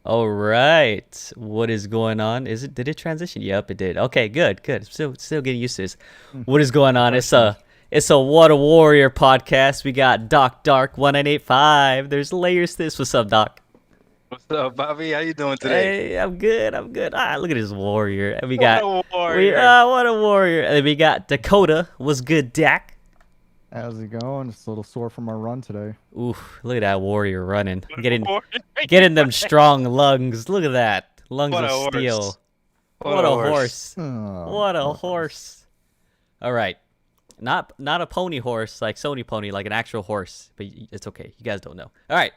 All right. What is going on? Did it transition? Yep, it did. Okay, good. Still getting used to this. Mm, What is going on? Professional. It's a What a Warrior podcast. We got Doc Dark 1985. There's layers to this. What's up, Doc? What's up, Bobby? How you doing today? Hey, I'm good. Look at this warrior. And we What got a we warrior. what a warrior. And then we got Dakota. What's good, Dak? How's it going? Just a little sore from our run today. Ooh, look at that warrior running. What a Getting warrior. getting them strong lungs. Look at that. Lungs What of a horse. steel. What What a a horse. horse. Oh, What a poor horse. horse. All right. Not a pony horse like Sony pony, like an actual horse. But it's okay. You guys don't know. All right.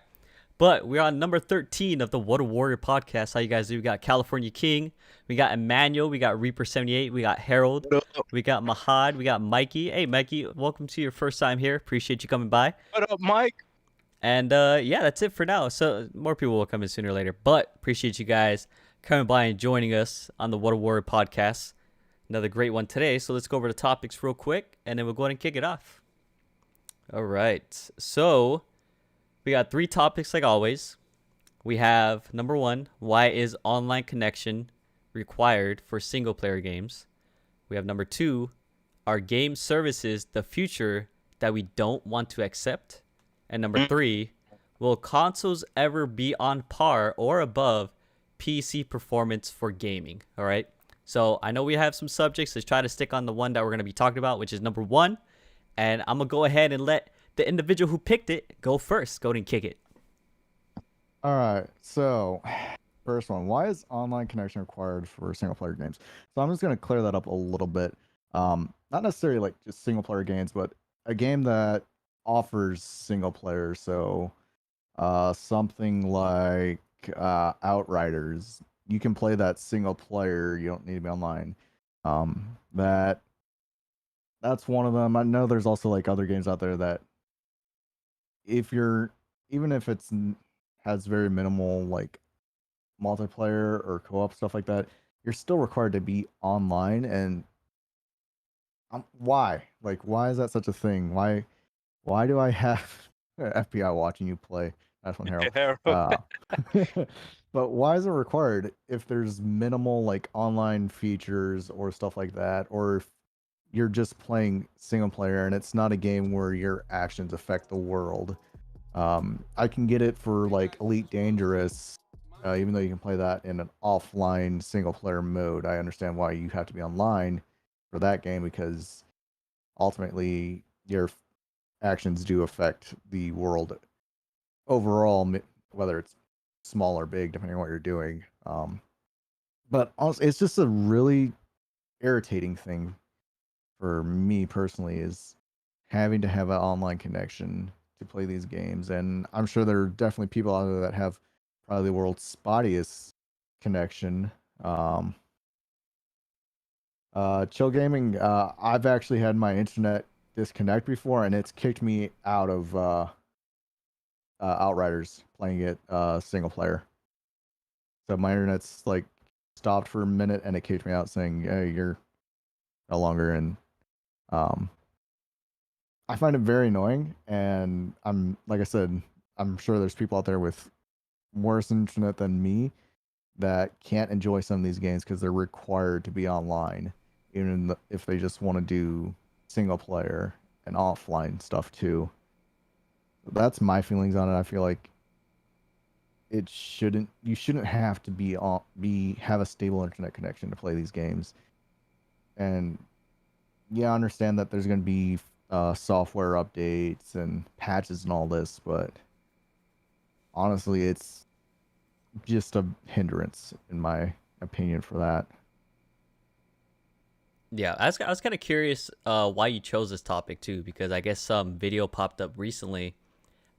But we're on number 13 of the What a Warrior podcast. How you guys do? We got California King. We got Emmanuel. We got Reaper78. We got Harold. What up, We got Mahad. We got Mikey. Hey, Mikey. Welcome to your first time here. Appreciate you coming by. what up, Mike? And yeah, that's it for now. So more people will come in sooner or later. But appreciate you guys coming by and joining us on the What a Warrior podcast. Another great one today. So let's go over the topics real quick, and then we'll go ahead and kick it off. All right. So we got three topics like always. We have number one, why is online connection required for single player games? We have number two, are game services the future that we don't want to accept? And number Mm, three, will consoles ever be on par or above PC performance for gaming? All right. So I know we have some subjects. Let's try to stick on the one that we're going to be talking about, which is number one. And I'm going to go ahead and let the individual who picked it go first. Go ahead and kick it. All right. So, first one. Why is online connection required for single player games? So I'm just gonna clear that up a little bit. Not necessarily like just single player games, but a game that offers single player. So, something like Outriders. You can play that single player. You don't need to be online. That that's one of them. I know there's also like other games out there that if you're even if has very minimal like multiplayer or co-op stuff like that, you're still required to be online. And why? Like, why is that such a thing? Why do I have FBI watching you play? That's one, Harold. Harold. Uh, but why is it required if there's minimal like online features or stuff like that, or if you're just playing single player and it's not a game where your actions affect the world? I can get it for like Elite Dangerous, even though you can play that in an offline single player mode. I understand why you have to be online for that game because ultimately your actions do affect the world overall, whether it's small or big, depending on what you're doing. But also, it's just a really irritating thing for me personally is having to have an online connection to play these games. And I'm sure there are definitely people out there that have probably the world's spottiest connection. Um, Chill Gaming, I've actually had my internet disconnect before, and it's kicked me out of Outriders playing it single player. So my internet's like stopped for a minute, and it kicked me out saying, "Hey, you're no longer in." Um, I find it very annoying, and I'm like I said, I'm sure there's people out there with worse internet than me that can't enjoy some of these games because they're required to be online, even if they just want to do single player and offline stuff too. That's my feelings on it. I feel like you shouldn't have to have a stable internet connection to play these games. And yeah, I understand that there's going to be software updates and patches and all this, but honestly, it's just a hindrance, in my opinion, for that. Yeah, I was kind of curious why you chose this topic too, because I guess some video popped up recently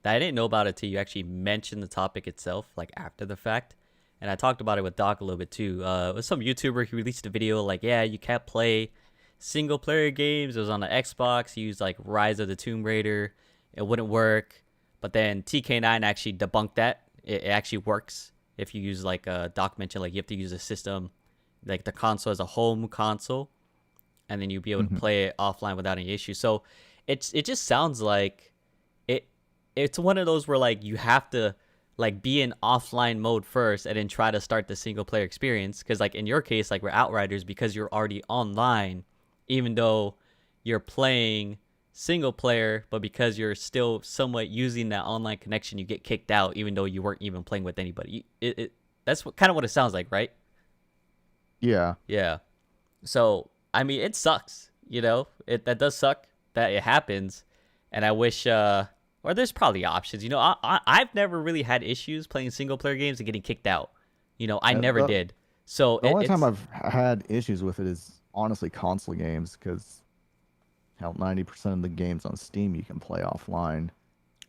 that I didn't know about it till you actually mentioned the topic itself, like after the fact. And I talked about it with Doc a little bit too. It was some YouTuber who released a video like, yeah, you can't play single player games. It was on the Xbox. He used like Rise of the Tomb Raider. It wouldn't work. But then TK9 actually debunked that. It actually works if you use like Doc mentioned, like you have to use a system, like the console as a home console, and then you'll be able to Hmm. play it offline without any issue. So it just sounds like it it's one of those where like you have to like be in offline mode first and then try to start the single player experience. Because like in your case, like we're Outriders, because you're already online, even though you're playing single player, but because you're still somewhat using that online connection, you get kicked out, even though you weren't even playing with anybody. That's kind of what it sounds like, right? Yeah. Yeah. So I mean, it sucks. That does suck that it happens, and I wish. Or there's probably options. I've never really had issues playing single player games and getting kicked out. I Uh, never The, did. So the only time it's I've had issues with it is honestly console games because hell, 90% of the games on Steam you can play offline.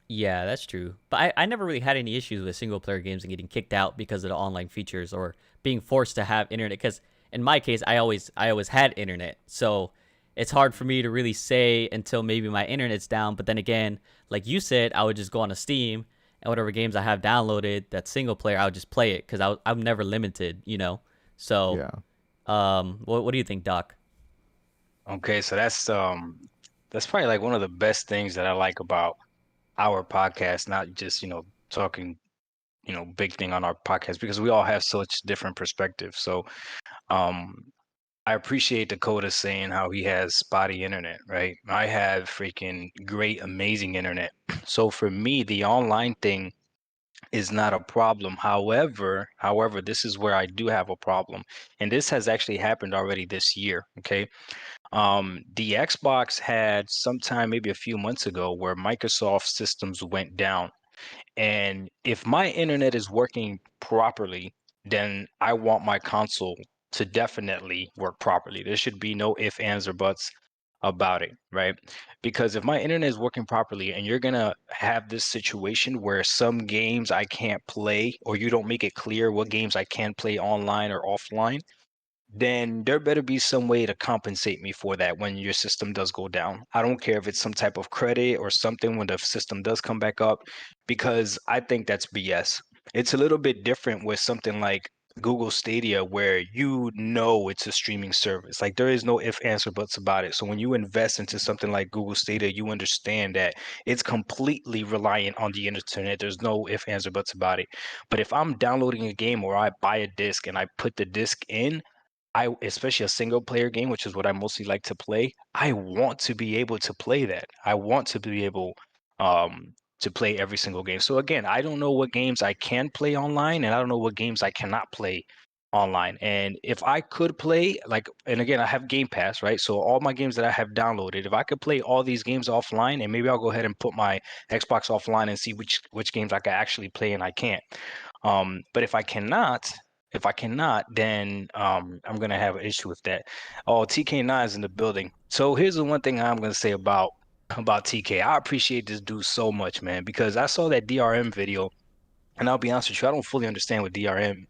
yeah, that's true. But I never really had any issues with single player games and getting kicked out because of the online features or being forced to have internet. Because in my case, I always had internet, so it's hard for me to really say until maybe my internet's down. But then again, like you said, I would just go on to Steam and whatever games I have downloaded that's single player, I would just play it because I'm never limited. So, Yeah. what do you think, Doc? Okay, so that's probably like one of the best things that I like about our podcast, not just, talking, big thing on our podcast because we all have such different perspectives. So, um, I appreciate Dakota saying how he has spotty internet, right? I have freaking great, amazing internet. So for me, the online thing is not a problem. However, this is where I do have a problem. And this has actually happened already this year, okay? The Xbox had sometime maybe a few months ago where Microsoft systems went down. And if my internet is working properly, then I want my console to definitely work properly. There should be no ifs, ands, or buts about it, right? Because if my internet is working properly and you're gonna have this situation where some games I can't play, or you don't make it clear what games I can play online or offline, then there better be some way to compensate me for that when your system does go down. I don't care if it's some type of credit or something when the system does come back up, because I think that's BS. It's a little bit different with something like Google Stadia, where it's a streaming service. Like there is no if, answer, buts about it. So when you invest into something like Google Stadia, you understand that it's completely reliant on the internet. There's no if, answer, buts about it. But if I'm downloading a game or I buy a disc and I put the disc in, especially a single player game, which is what I mostly like to play, I want to be able to play that. I want to be able to play every single game. So again, I don't know what games I can play online and I don't know what games I cannot play online. And if I could play, like, and again, I have Game Pass, right? So all my games that I have downloaded, if I could play all these games offline, and maybe I'll go ahead and put my Xbox offline and see which games I can actually play and I can't. But if I cannot, then I'm gonna have an issue with that. Oh, TK9 is in the building. So here's the one thing I'm gonna say about TK. I appreciate this dude so much, man, because I saw that DRM video, and I'll be honest with you, I don't fully understand what DRM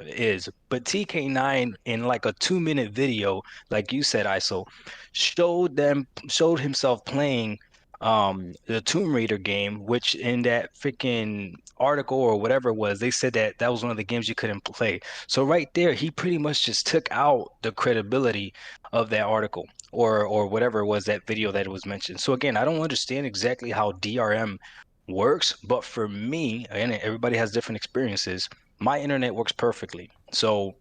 is, but TK9 in like a 2-minute video, like you said, ISO, showed himself playing the Tomb Raider game, which in that freaking article or whatever it was, they said that that was one of the games you couldn't play. So right there, he pretty much just took out the credibility of that article or whatever it was, that video that was mentioned. So again, I don't understand exactly how DRM works, but for me, and everybody has different experiences, my internet works perfectly. So,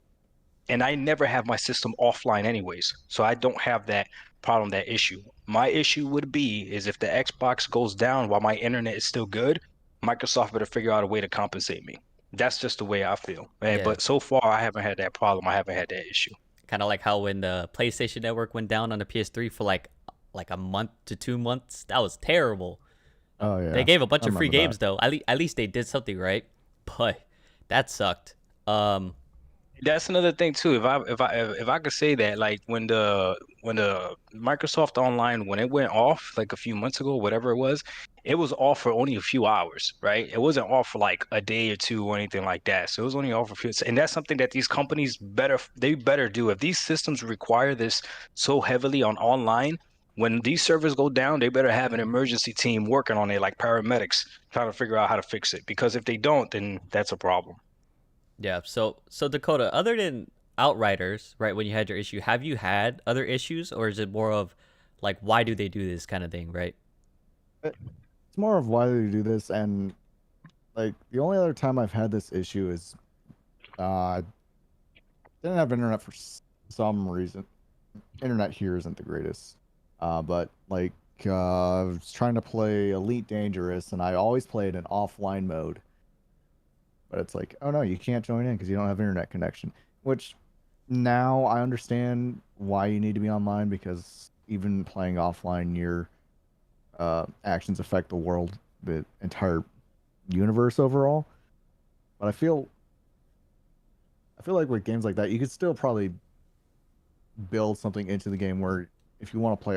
and I never have my system offline anyways, so I don't have that problem, that issue. My issue would be is if the Xbox goes down while my internet is still good, Microsoft better figure out a way to compensate me. That's just the way I feel. Yeah, But so far, I haven't had that problem. I haven't had that issue. kind of like how when the PlayStation Network went down on the PS3 for like a month to 2 months. That was terrible. Oh They yeah. gave a I bunch of free remember that. games though. At least they did something right, but that sucked. Um, That's another thing too. If I could say that, like when the Microsoft Online, when it went off like a few months ago, whatever it was off for only a few hours, right? It wasn't off for like a day or two or anything like that. So it was only off for a few, and that's something that these companies better do. If these systems require this so heavily on online, when these servers go down, they better have an emergency team working on it, like paramedics, trying to figure out how to fix it. Because if they don't, then that's a problem. yeah. So Dakota, other than Outriders, right? When you had your issue, have you had other issues, or is it more of like why do they do this kind of thing, right? It's more of why they do this, and like the only other time I've had this issue is didn't have internet for some reason. Internet here isn't the greatest. But like I was trying to play Elite Dangerous, and I always play it in offline mode. But it's like, oh no, you can't join in because you don't have internet connection. Which now I understand why you need to be online, because even playing offline, your actions affect the world, the entire universe overall. But I feel like with games like that, you could still probably build something into the game where if you want to play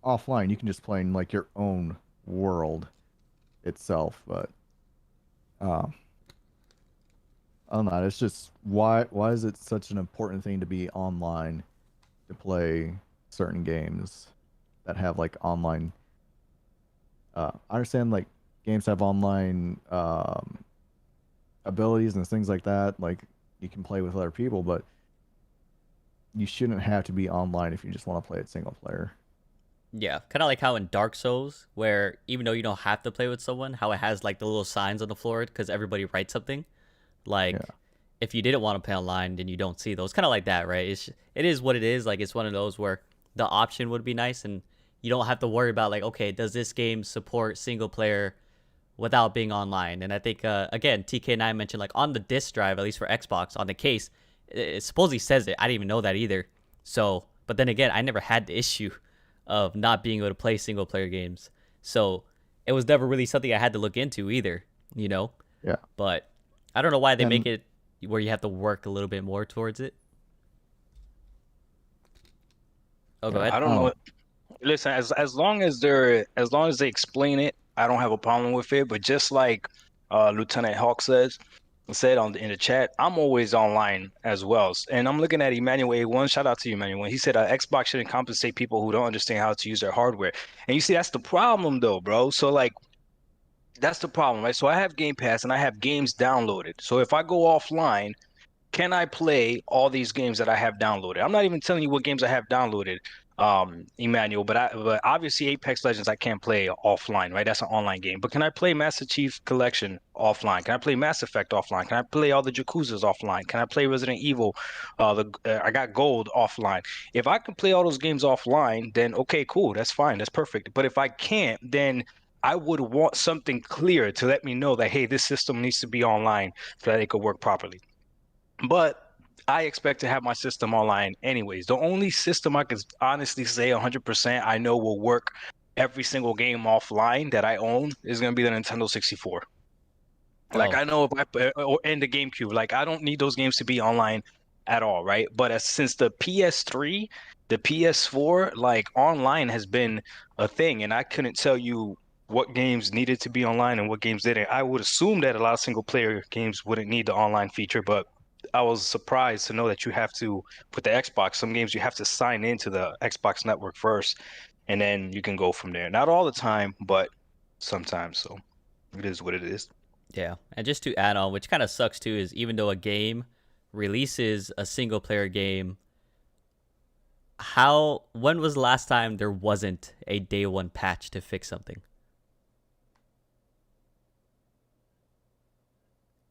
offline, you can just play in like your own world itself. But uh, I don't know. It's just why is it such an important thing to be online to play certain games that have like online? I understand like games have online abilities and things like that. Like you can play with other people, but you shouldn't have to be online if you just want to play it single player. Yeah, kind of like how in Dark Souls, where even though you don't have to play with someone, how it has like the little signs on the floor because everybody writes something. Like, Yeah. if you didn't want to play online, then you don't see those. Kind of like that, right? It is what it is. Like, it's one of those where the option would be nice, and you don't have to worry about like, okay, does this game support single player without being online? And I think again, TK9 mentioned like on the disc drive, at least for Xbox, on the case, it supposedly says it. I didn't even know that either. So, but then again, I never had the issue of not being able to play single player games. So it was never really something I had to look into either, you know? Yeah. But I don't know why they make And it where you have to work a little bit more towards it. Oh, go yeah, ahead. I I don't don't know. know. Listen, as long as they explain it, I don't have a problem with it. But just like Lieutenant Hawk said in the chat, I'm always online as well. And I'm looking at Emmanuel A1. Shout out to you, Emmanuel. He said Xbox shouldn't compensate people who don't understand how to use their hardware. And you see, that's the problem, though, bro. So like, that's the problem, right? So I have Game Pass and I have games downloaded. So if I go offline, can I play all these games that I have downloaded? I'm not even telling you what games I have downloaded, Emmanuel, but obviously Apex Legends I can't play offline, right? That's an online game. But can I play Master Chief Collection offline? Can I play Mass Effect offline? Can I play all the Yakuzas offline? Can I play Resident Evil? I got Gold offline. If I can play all those games offline, then okay, cool, that's fine, that's perfect. But if I can't, then I would want something clear to let me know that hey, this system needs to be online so that it could work properly. But I expect to have my system online anyways. The only system I can honestly say 100% I know will work every single game offline that I own is going to be the Nintendo 64. Like Oh, I know if and the GameCube, like I don't need those games to be online at all, right? But since the PS3, the PS4, like online has been a thing, and I couldn't tell you what games needed to be online and what games didn't. I would assume that a lot of single player games wouldn't need the online feature, but I was surprised to know that you have to, with the Xbox, some games you have to sign into the Xbox network first, and then you can go from there. Not all the time, but sometimes. So it is what it is. yeah. And just to add on, which kind of sucks too, is even though a game releases a single player game, when was the last time there wasn't a day one patch to fix something?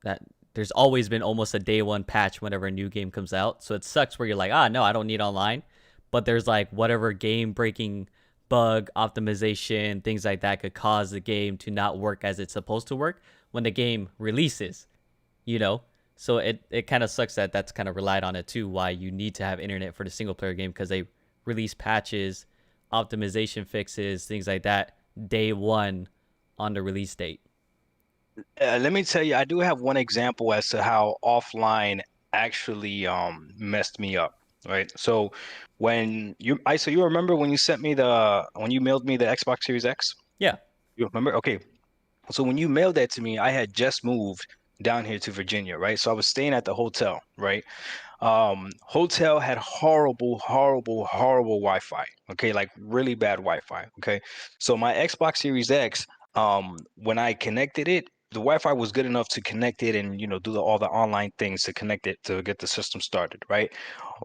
That there's always been almost a day one patch whenever a new game comes out. So it sucks where you're like, no, I don't need online. But there's like whatever game breaking bug, optimization, things like that could cause the game to not work as it's supposed to work when the game releases, you know? So it kind of sucks that that's kind of relied on it too, why you need to have internet for the single player game because they release patches, optimization fixes, things like that day one on the release date. Let me tell you, I do have one example as to how offline actually messed me up, right? So so you remember when you sent me when you mailed me the Xbox Series X? Yeah. You remember? Okay. So when you mailed that to me, I had just moved down here to Virginia, right? So I was staying at the hotel, right? Hotel had horrible Wi-Fi. Okay, like really bad Wi-Fi. Okay, so my Xbox Series X, when I connected it, the Wi-Fi was good enough to connect it and do all the online things to connect it to get the system started, right?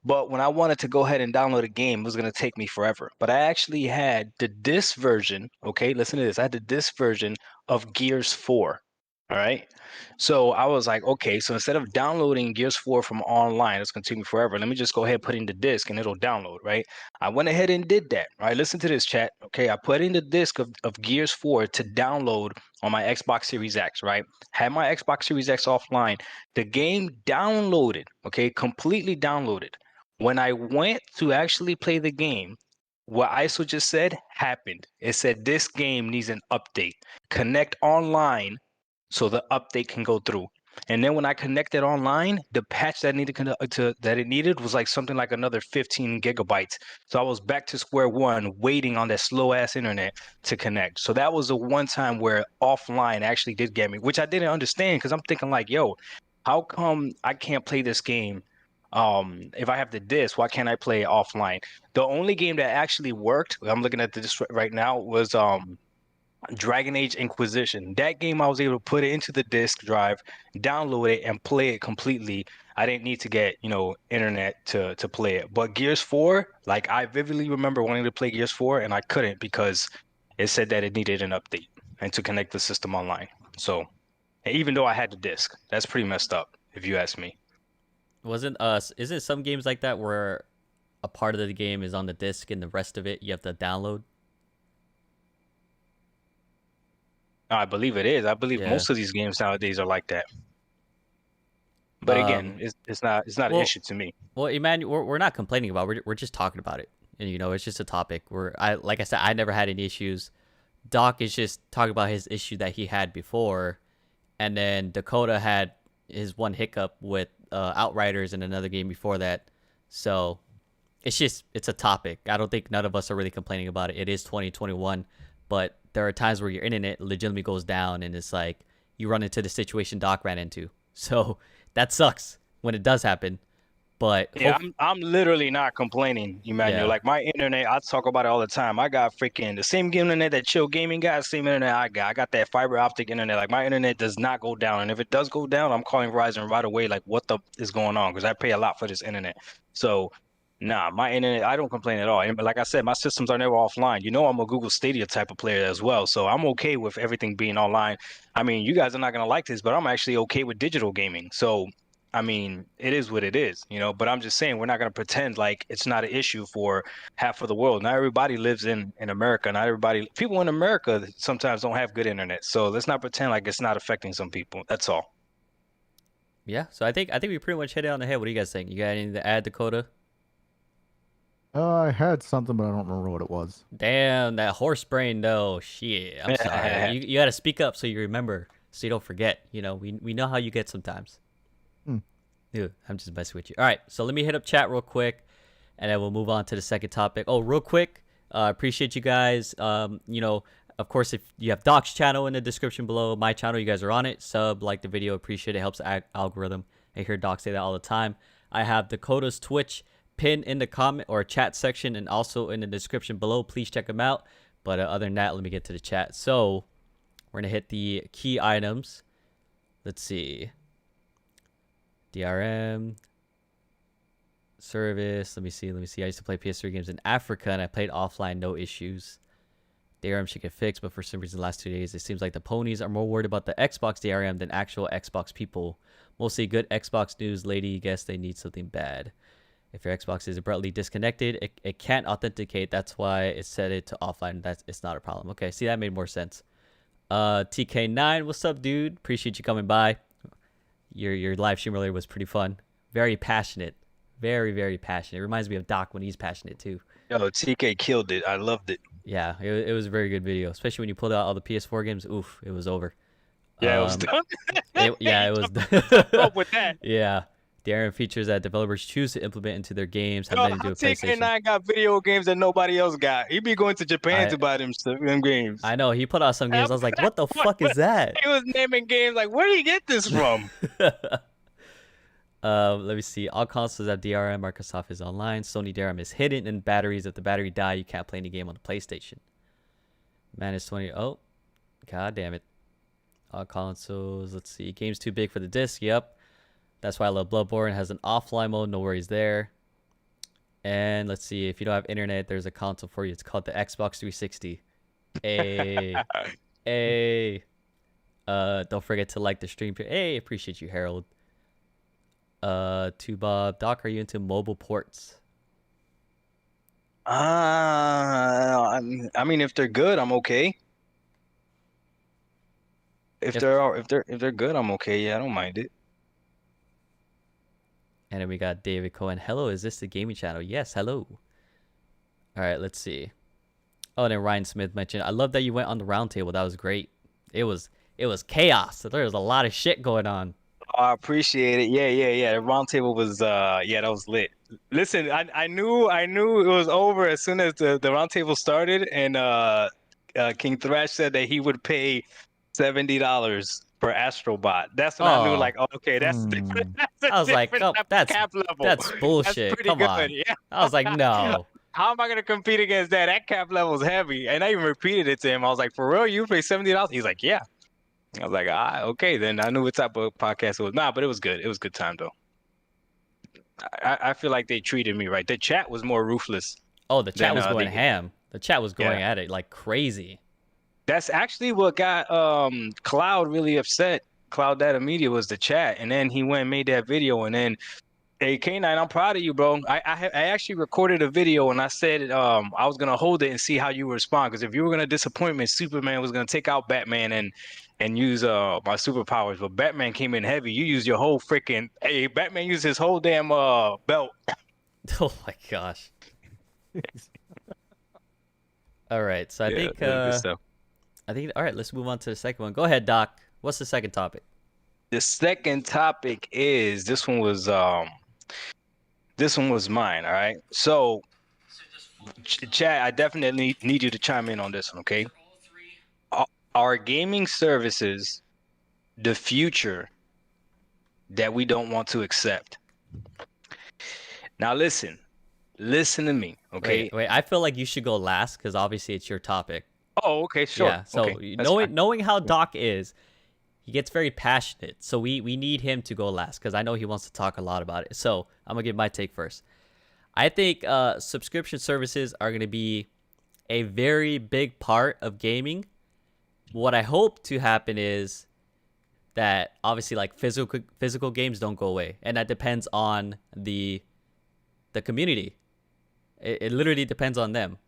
But when I wanted to go ahead and download a game, it was gonna take me forever. But I actually had the disc version. Okay, listen to this. I had the disc version of Gears 4. All right. So I was like, okay, so instead of downloading Gears 4 from online, it's continue forever. Let me just go ahead and put in the disc and it'll download, right? I went ahead and did that. Right. Listen to this chat. Okay. I put in the disc of Gears 4 to download on my Xbox Series X, right? Had my Xbox Series X offline. The game downloaded, okay, completely downloaded. When I went to actually play the game, what ISO just said happened. It said this game needs an update. Connect online so the update can go through. And then when I connected online, the patch that it needed was like something like another 15 gigabytes. So I was back to square one, waiting on that slow ass internet to connect. So that was the one time where offline actually did get me, which I didn't understand because I'm thinking like, yo, how come I can't play this game? If I have the disc, why can't I play it offline? The only game that actually worked, I'm looking at this right now, was Dragon Age Inquisition. That game I was able to put it into the disk drive, download it, and play it completely. I didn't need to get, internet to play it. But Gears 4, like I vividly remember wanting to play Gears 4 and I couldn't because it said that it needed an update and to connect the system online. So even though I had the disc, that's pretty messed up, if you ask me. Wasn't isn't some games like that where a part of the game is on the disc and the rest of it you have to download? I believe it is. I believe Yeah. most of these games nowadays are like that. But again, Um. it's not an Well, issue to me. well, Emmanuel, we're not complaining about. We're just talking about it, and it's just a topic. Like I said, I never had any issues. Doc is just talking about his issue that he had before, and then Dakota had his one hiccup with Outriders in another game before that. So it's a topic. I don't think none of us are really complaining about it. It is 2021, but there are times where your internet legitimately goes down, and it's like you run into the situation Doc ran into. So that sucks when it does happen. But Yeah, hope, I'm literally not complaining, Emmanuel. yeah, Like my internet, I talk about it all the time. I got freaking the same internet that Chill Gaming got, same internet I got. I got that fiber optic internet. Like my internet does not go down, and if it does go down, I'm calling Verizon right away. Like what the is going on? Because I pay a lot for this internet. So, nah, my internet, I don't complain at all. And like I said, my systems are never offline. I'm a Google Stadia type of player as well, so I'm okay with everything being online. I mean, you guys are not gonna like this, but I'm actually okay with digital gaming. So. I mean, it is what it is, but I'm just saying we're not going to pretend like it's not an issue for half of the world. Not everybody lives in America. Not everybody, people in America sometimes don't have good internet. So let's not pretend like it's not affecting some people. That's all. yeah. So I think we pretty much hit it on the head. What do you guys think? You got anything to add, Dakota? I had something, but I don't remember what it was. Damn, that horse brain though. Shit, I'm sorry. You got to speak up so you remember, so you don't forget. We know how you get sometimes. Hmm. Dude, I'm just messing with you. All right, so let me hit up chat real quick, and then we'll move on to the second topic. Oh, real quick, appreciate you guys. Of course, if you have Doc's channel in the description below, my channel, you guys are on it. Sub, like the video, appreciate it. Helps the algorithm. I hear Doc say that all the time. I have Dakota's Twitch pinned in the comment or chat section and also in the description below. Please check them out. But other than that, let me get to the chat. So we're gonna hit the key items. Let's see. DRM service. Let me see. I used to play PS3 games in Africa and I played offline, no issues. DRM should get fixed, but for some reason, the last 2 days, it seems like the ponies are more worried about the Xbox DRM than actual Xbox people. Mostly good Xbox news lady. Guess they need something bad. If your Xbox is abruptly disconnected, it can't authenticate. That's why it set it to offline. It's not a problem. Okay, see, that made more sense. TK9, what's up, dude? Appreciate you coming by. Your live stream earlier was pretty fun. Very passionate. Very, very passionate. It reminds me of Doc when he's passionate too. Yo, TK killed it. I loved it. Yeah, it was a very good video, especially when you pulled out all the PS4 games. Oof, it was over. Yeah, it was done. It was. Up with that. Yeah, the Aaron features that developers choose to implement into their games have Yo, nothing to how do with PlayStation. TK9 got video games that nobody else got? He be going to Japan I to buy them games. I know he put out some games. I was like, what the fuck is that? He was naming games like, where did he get this from? Let me see. All consoles have DRM. Microsoft is online. Sony DRM is hidden in batteries. If the battery die, you can't play any game on the PlayStation. Man, it's 20. Oh, god damn it. All consoles. Let's see. Game's too big for the disc. Yep. That's why I love Bloodborne. It has an offline mode. No worries there. And let's see. If you don't have internet, there's a console for you. It's called the Xbox 360. Hey. Hey. Don't forget to like the stream. Hey, appreciate you, Harold. To Bob, Doc, are you into mobile ports? I mean, if they're good, I'm okay. If If they're good, I'm okay. Yeah, I don't mind it. And then we got David Cohen. Hello, is this the gaming channel? Yes, hello. All right, let's see. Oh, and then Ryan Smith mentioned, I love that you went on the round table. That was great. It was chaos. There was a lot of shit going on. Oh, I appreciate it. Yeah. The round table was yeah, that was lit. Listen, I knew it was over as soon as the round table started, and King Thrash said that he would pay $70 for Astrobot. That's when I knew, Oh, like, oh, okay, that's Hmm. that's a I was like, different oh, type of that's cap level. that's That's bullshit. pretty Come good. on. Yeah. I was like, no. How am I gonna compete against that? That cap level is heavy. And I even repeated it to him. I was like, for real, you pay $70? He's like, yeah. I was like, okay, then I knew what type of podcast it was. Nah, but it was good. It was a good time though. I feel like they treated me right. The chat was more ruthless Oh, the chat than was going the ham. The chat was going yeah. at it like crazy. That's actually what got Cloud really upset. Cloud Data Media was the chat, and then he went and made that video, and then hey K9, I'm proud of you, bro. I actually recorded a video and I said I was gonna hold it and see how you would respond, because if you were gonna disappoint me, Superman was gonna take out Batman and use my superpowers, but Batman came in heavy. You used your whole freaking Batman used his whole damn belt. Oh my gosh. All right, so I Yeah, think good stuff. all right, let's move on to the second one. Go ahead, Doc. What's the second topic? The second topic is this one was mine. All right, so Chad, I definitely need you to chime in on this one, okay? Are gaming services the future that we don't want to accept? Now listen to me, okay? Wait. I feel like you should go last because obviously it's your topic. Oh, okay, sure. Yeah. So Okay, that's fine. knowing how Doc is, he gets very passionate. So we need him to go last because I know he wants to talk a lot about it. So I'm gonna give my take first. I think subscription services are gonna be a very big part of gaming. What I hope to happen is that obviously like physical games don't go away, and that depends on the community. It literally depends on them.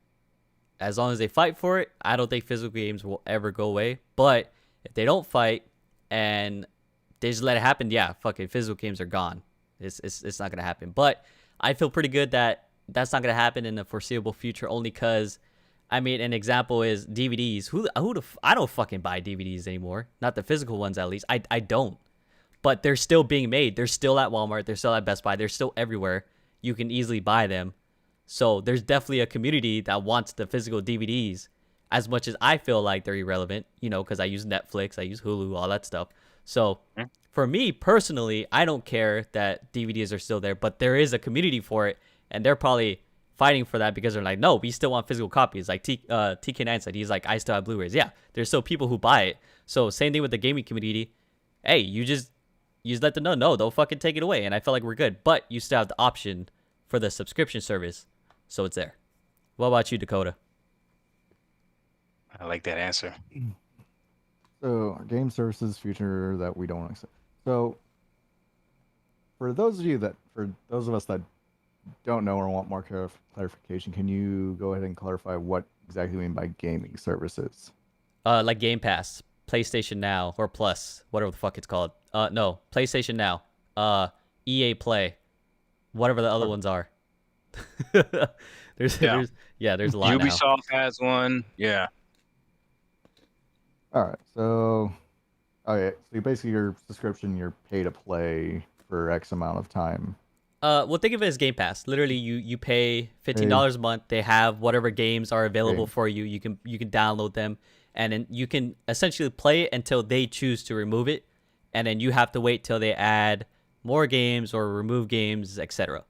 As long as they fight for it, I don't think physical games will ever go away. But if they don't fight and they just let it happen, yeah, fucking physical games are gone. It's not gonna happen. But I feel pretty good that that's not gonna happen in the foreseeable future. Only because, I mean, an example is DVDs. I don't fucking buy DVDs anymore. Not the physical ones, at least. I don't. But they're still being made. They're still at Walmart. They're still at Best Buy. They're still everywhere. You can easily buy them. So there's definitely a community that wants the physical DVDs as much as I feel like they're irrelevant, because I use Netflix, I use Hulu, all that stuff. So for me personally, I don't care that DVDs are still there, but there is a community for it, and they're probably fighting for that because they're like, no, we still want physical copies. Like TK9 said, he's like, I still have Blu-rays. Yeah, there's still people who buy it. So same thing with the gaming community. Hey, you just let them know, no, they'll fucking take it away, and I feel like we're good. But you still have the option for the subscription service. So it's there. What about you, Dakota? I like that answer. So, game services future that we don't accept. So, for those of us that don't know or want more clarification, can you go ahead and clarify what exactly you mean by gaming services? Like Game Pass, PlayStation Now, or Plus, whatever the fuck it's called. No, PlayStation Now, EA Play, whatever the other ones are. there's a lot now. Ubisoft has one. Yeah. All right. So, okay. So basically, your subscription, you're pay to play for X amount of time. Well, think of it as Game Pass. Literally, you pay $15 a month. They have whatever games are available for you. You can download them, and then you can essentially play it until they choose to remove it, and then you have to wait till they add more games or remove games, etc.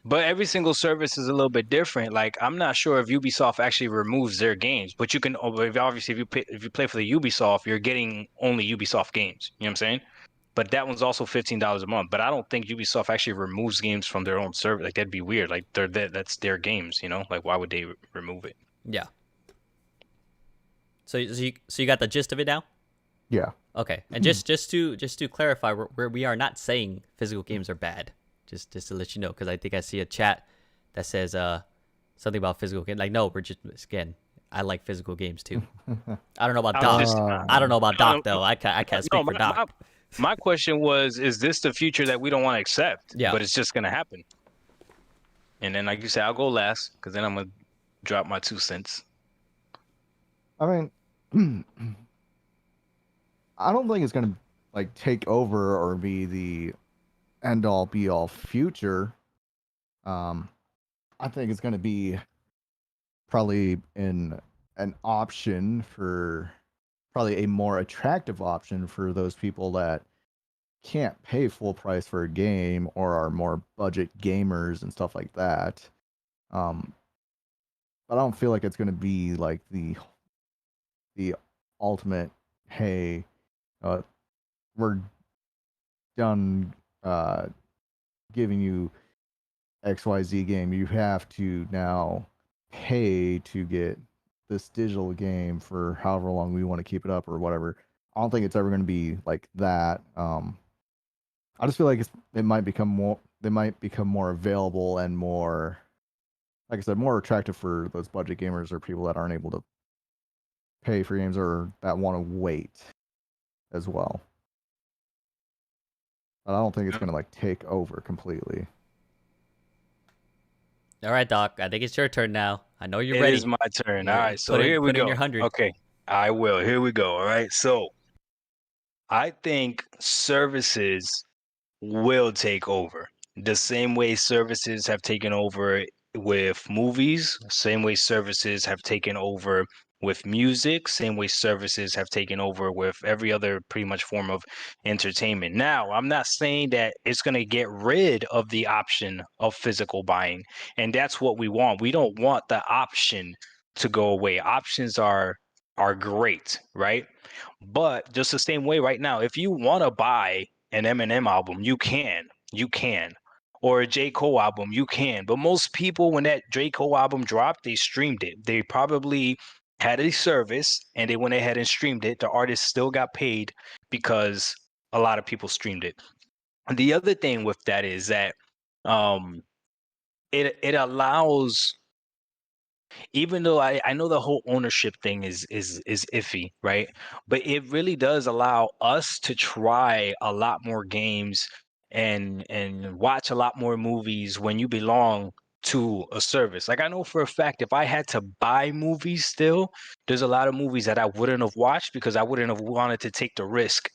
But every single service is a little bit different. Like, I'm not sure if Ubisoft actually removes their games, but you can obviously if you play for the Ubisoft, you're getting only Ubisoft games. You know what I'm saying? But that one's also $15 a month. But I don't think Ubisoft actually removes games from their own server. Like, that'd be weird. Like, that's their games. Like, why would they remove it? Yeah. So you got the gist of it now? Yeah. Okay, and just to clarify, we are not saying physical games are bad. Just to let you know, because I think I see a chat that says something about physical games. Like, no, we're just, again, I like physical games too. I don't know about I'm Doc. just I don't know about no, Doc though. I can't no, speak for Doc. my question was, is this the future that we don't want to accept? Yeah. But it's just gonna happen. And then, like you said, I'll go last because then I'm gonna drop my 2 cents. I mean, I don't think it's gonna like take over or be the end all be all future. I think it's gonna be probably an option for probably a more attractive option for those people that can't pay full price for a game or are more budget gamers and stuff like that. Um, but I don't feel like it's gonna be like the ultimate. Hey, we're done giving you XYZ game. You have to now pay to get this digital game for however long we want to keep it up or whatever. I don't think it's ever going to be like that. I just feel like it might become more. They might become more available and more, like I said, more attractive for those budget gamers or people that aren't able to pay for games or that want to wait as well. But I don't think it's going to like take over completely. All right, Doc. I think it's your turn now. I know you're It ready. is my turn. All You're- right, so here we put in go. your 100. Okay, I will. Here we go. All right, so I think services will take over the same way services have taken over with movies, same way services have taken over with music, same way services have taken over with every other pretty much form of entertainment. Now, I'm not saying that it's going to get rid of the option of physical buying, and that's what we want. We don't want the option to go away. Options are great, right? But just the same way right now, if you want to buy an Eminem album, you can, or a J. Cole album, you can. But most people, when that J. Cole album dropped, they streamed it. They probably had a service and they went ahead and streamed it. The artist still got paid because a lot of people streamed it. And the other thing with that is that um, it allows, even though I know the whole ownership thing is iffy, right? But it really does allow us to try a lot more games and watch a lot more movies when you belong to a service. Like I know for a fact if I had to buy movies still, there's a lot of movies that I wouldn't have watched because I wouldn't have wanted to take the risk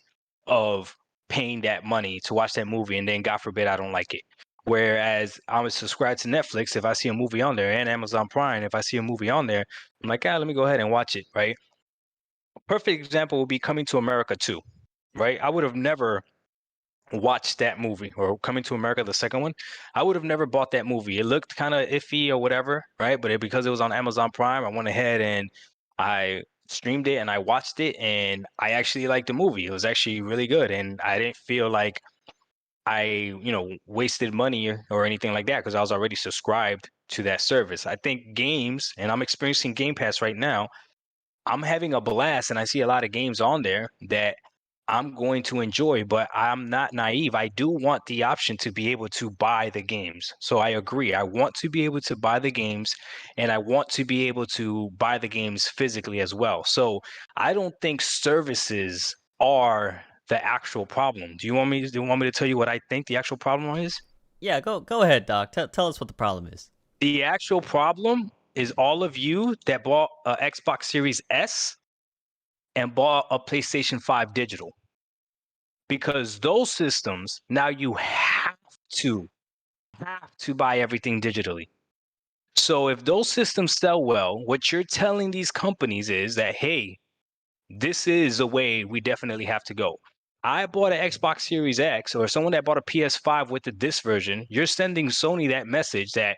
of paying that money to watch that movie and then God forbid I don't like it. Whereas I would subscribe to Netflix if I see a movie on there and Amazon Prime, if I see a movie on there, I'm like, let me go ahead and watch it, right? A perfect example would be Coming to America 2, right? I would have never watched that movie or Coming to America, the second one. I would have never bought that movie. It looked kind of iffy or whatever, right? But because it was on Amazon Prime, I went ahead and I streamed it and I watched it and I actually liked the movie. It was actually really good. And I didn't feel like I, wasted money or anything like that because I was already subscribed to that service. I think games, and I'm experiencing Game Pass right now, I'm having a blast and I see a lot of games on there that I'm going to enjoy, but I'm not naive. I do want the option to be able to buy the games. So I agree. I want to be able to buy the games and I want to be able to buy the games physically as well. So I don't think services are the actual problem. Do you want me to tell you what I think the actual problem is? Yeah, go ahead, Doc. Tell us what the problem is. The actual problem is all of you that bought a Xbox Series S and bought a PlayStation 5 digital. Because those systems, now you to have to buy everything digitally. So if those systems sell well, what you're telling these companies is that, hey, this is a way we definitely have to go. I bought an Xbox Series X or someone that bought a PS5 with the disc version, you're sending Sony that message that,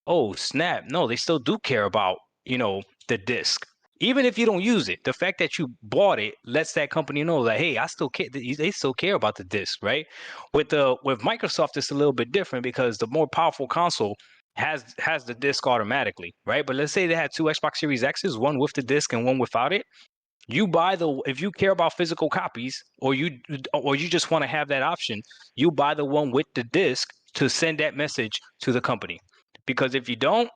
oh, snap, no, they still do care about, the disc. Even if you don't use it, the fact that you bought it lets that company know that, hey, I still care. They still care about the disc, right? With Microsoft, it's a little bit different because the more powerful console has the disc automatically, right? But let's say they had two Xbox Series X's, one with the disc and one without it. You buy if you care about physical copies, or you just want to have that option, you buy the one with the disc to send that message to the company. Because if you don't,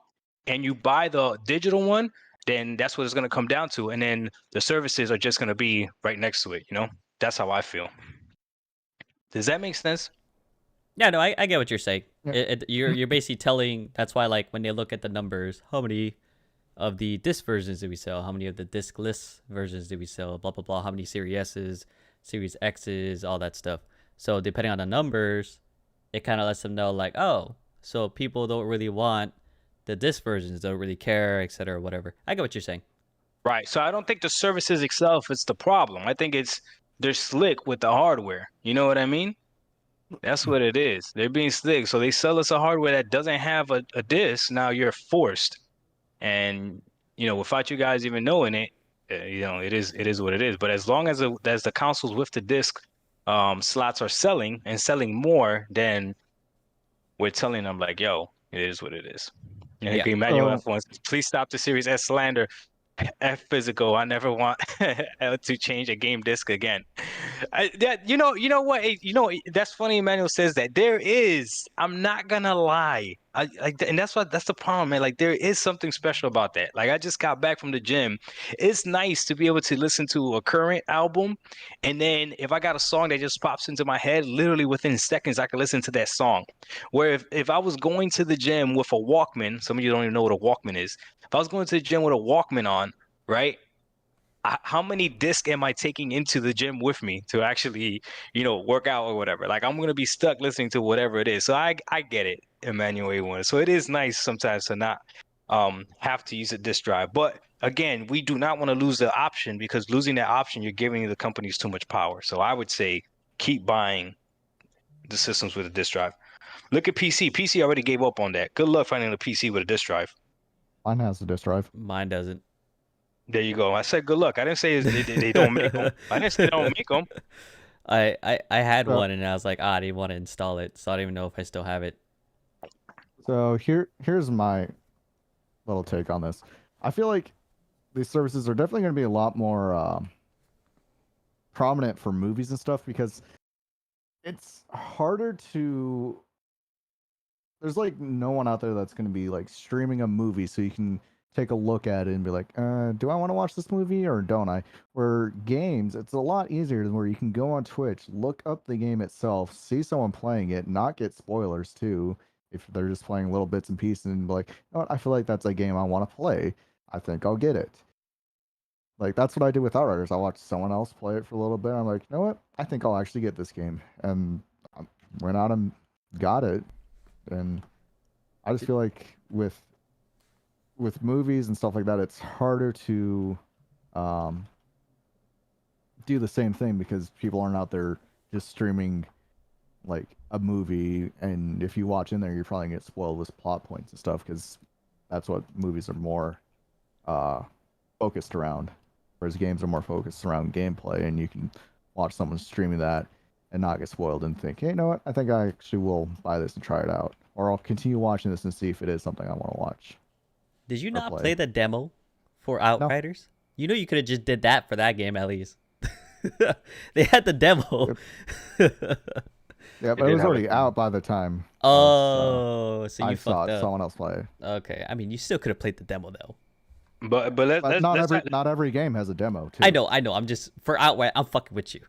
and you buy the digital one, then that's what it's going to come down to, and then the services are just going to be right next to it. That's how I feel. Does that make sense? Yeah, no, I get what you're saying. Yeah. You're basically telling. That's why, like, when they look at the numbers, how many of the disc versions did we sell? How many of the discless versions did we sell? Blah blah blah. How many Series S's, Series X's, all that stuff. So depending on the numbers, it kind of lets them know, like, oh, so people don't really want the disc versions, don't really care, etc. Whatever. I get what you're saying. Right. So I don't think the services itself is the problem. I think they're slick with the hardware. You know what I mean? That's what it is. They're being slick. So they sell us a hardware that doesn't have a disc. Now you're forced. And without you guys even knowing it, it is what it is. But as long as the consoles with the disc slots are selling and selling more, then we're telling them, like, yo, it is what it is. And Yeah. Emmanuel F1, please stop the Series S slander. F physical. I never want to change a game disc again. You know what? That's funny. Emmanuel says that there is. I'm not gonna lie. And that's the problem, man. Like, there is something special about that. Like, I just got back from the gym. It's nice to be able to listen to a current album, and then if I got a song that just pops into my head, literally within seconds, I can listen to that song. Where if I was going to the gym with a Walkman, some of you don't even know what a Walkman is. If I was going to the gym with a Walkman on, right? How many discs am I taking into the gym with me to actually, work out or whatever? Like, I'm going to be stuck listening to whatever it is. So I get it, Emmanuel one. So it is nice sometimes to not have to use a disk drive. But again, we do not want to lose the option, because losing that option, you're giving the companies too much power. So I would say keep buying the systems with a disk drive. Look at PC. PC already gave up on that. Good luck finding a PC with a disk drive. Mine has a disk drive. Mine doesn't. There you go. I said good luck. I didn't say they don't make them. I didn't say they don't make them. I had So- one and I was like, I didn't want to install it, so I don't even know if I still have it. So here's my little take on this. I feel like these services are definitely going to be a lot more prominent for movies and stuff, because it's harder to. There's like no one out there that's going to be like streaming a movie so you can take a look at it and be like, do I want to watch this movie or don't I? Where games, it's a lot easier than where you can go on Twitch, look up the game itself, see someone playing it, not get spoilers too, if they're just playing little bits and pieces, and be like, you know what, I feel like that's a game I want to play. I think I'll get it. Like, that's what I did with Outriders. I watched someone else play it for a little bit. I'm like, you know what, I think I'll actually get this game. And I went out and got it. And I just feel like with movies and stuff like that, it's harder to do the same thing, because people aren't out there just streaming like a movie, and if you watch in there, you're probably gonna get spoiled with plot points and stuff, because that's what movies are more focused around, whereas games are more focused around gameplay, and you can watch someone streaming that and not get spoiled and think, hey, you know what, I think I actually will buy this and try it out, or I'll continue watching this and see if it is something I want to watch. Did you not play. play the demo for Outriders? You could have just did that for that game at least. They had the demo. Yeah, but it was already out by the time. Oh, so you I saw fucked up. someone else play. Okay, I mean, you still could have played the demo though. But Not every game has a demo too. I know. I'm just for Outright. I'm fucking with you.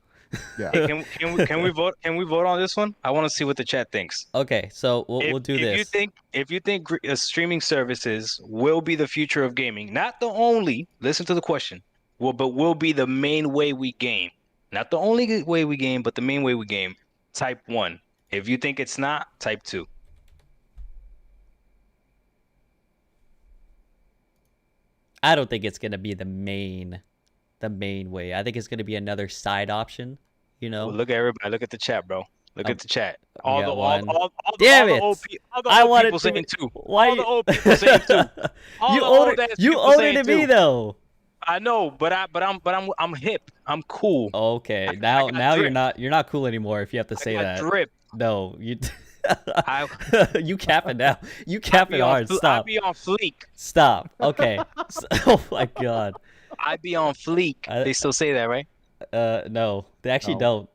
Yeah. Hey, can we vote? Can we vote on this one? I want to see what the chat thinks. Okay, so we'll do this. If you think streaming services will be the future of gaming, not the only. Listen to the question. But will be the main way we game. Not the only way we game, but the main way we game. Type 1. If you think it's not, type 2. I don't think it's gonna be the main way. I think it's gonna be another side option. Well, look at everybody. Look at the chat, bro. Look at the chat. All the old people saying 2. Why all the old people saying 2. You own it to me though. I know, but I'm hip. I'm cool. Okay, now you're not cool anymore if you have to say that. Drip. No, you you capping now. You capping hard. Stop. I be on fleek. Stop. Okay. Oh my god. I be on fleek. They still say that, right? No, they actually No. don't.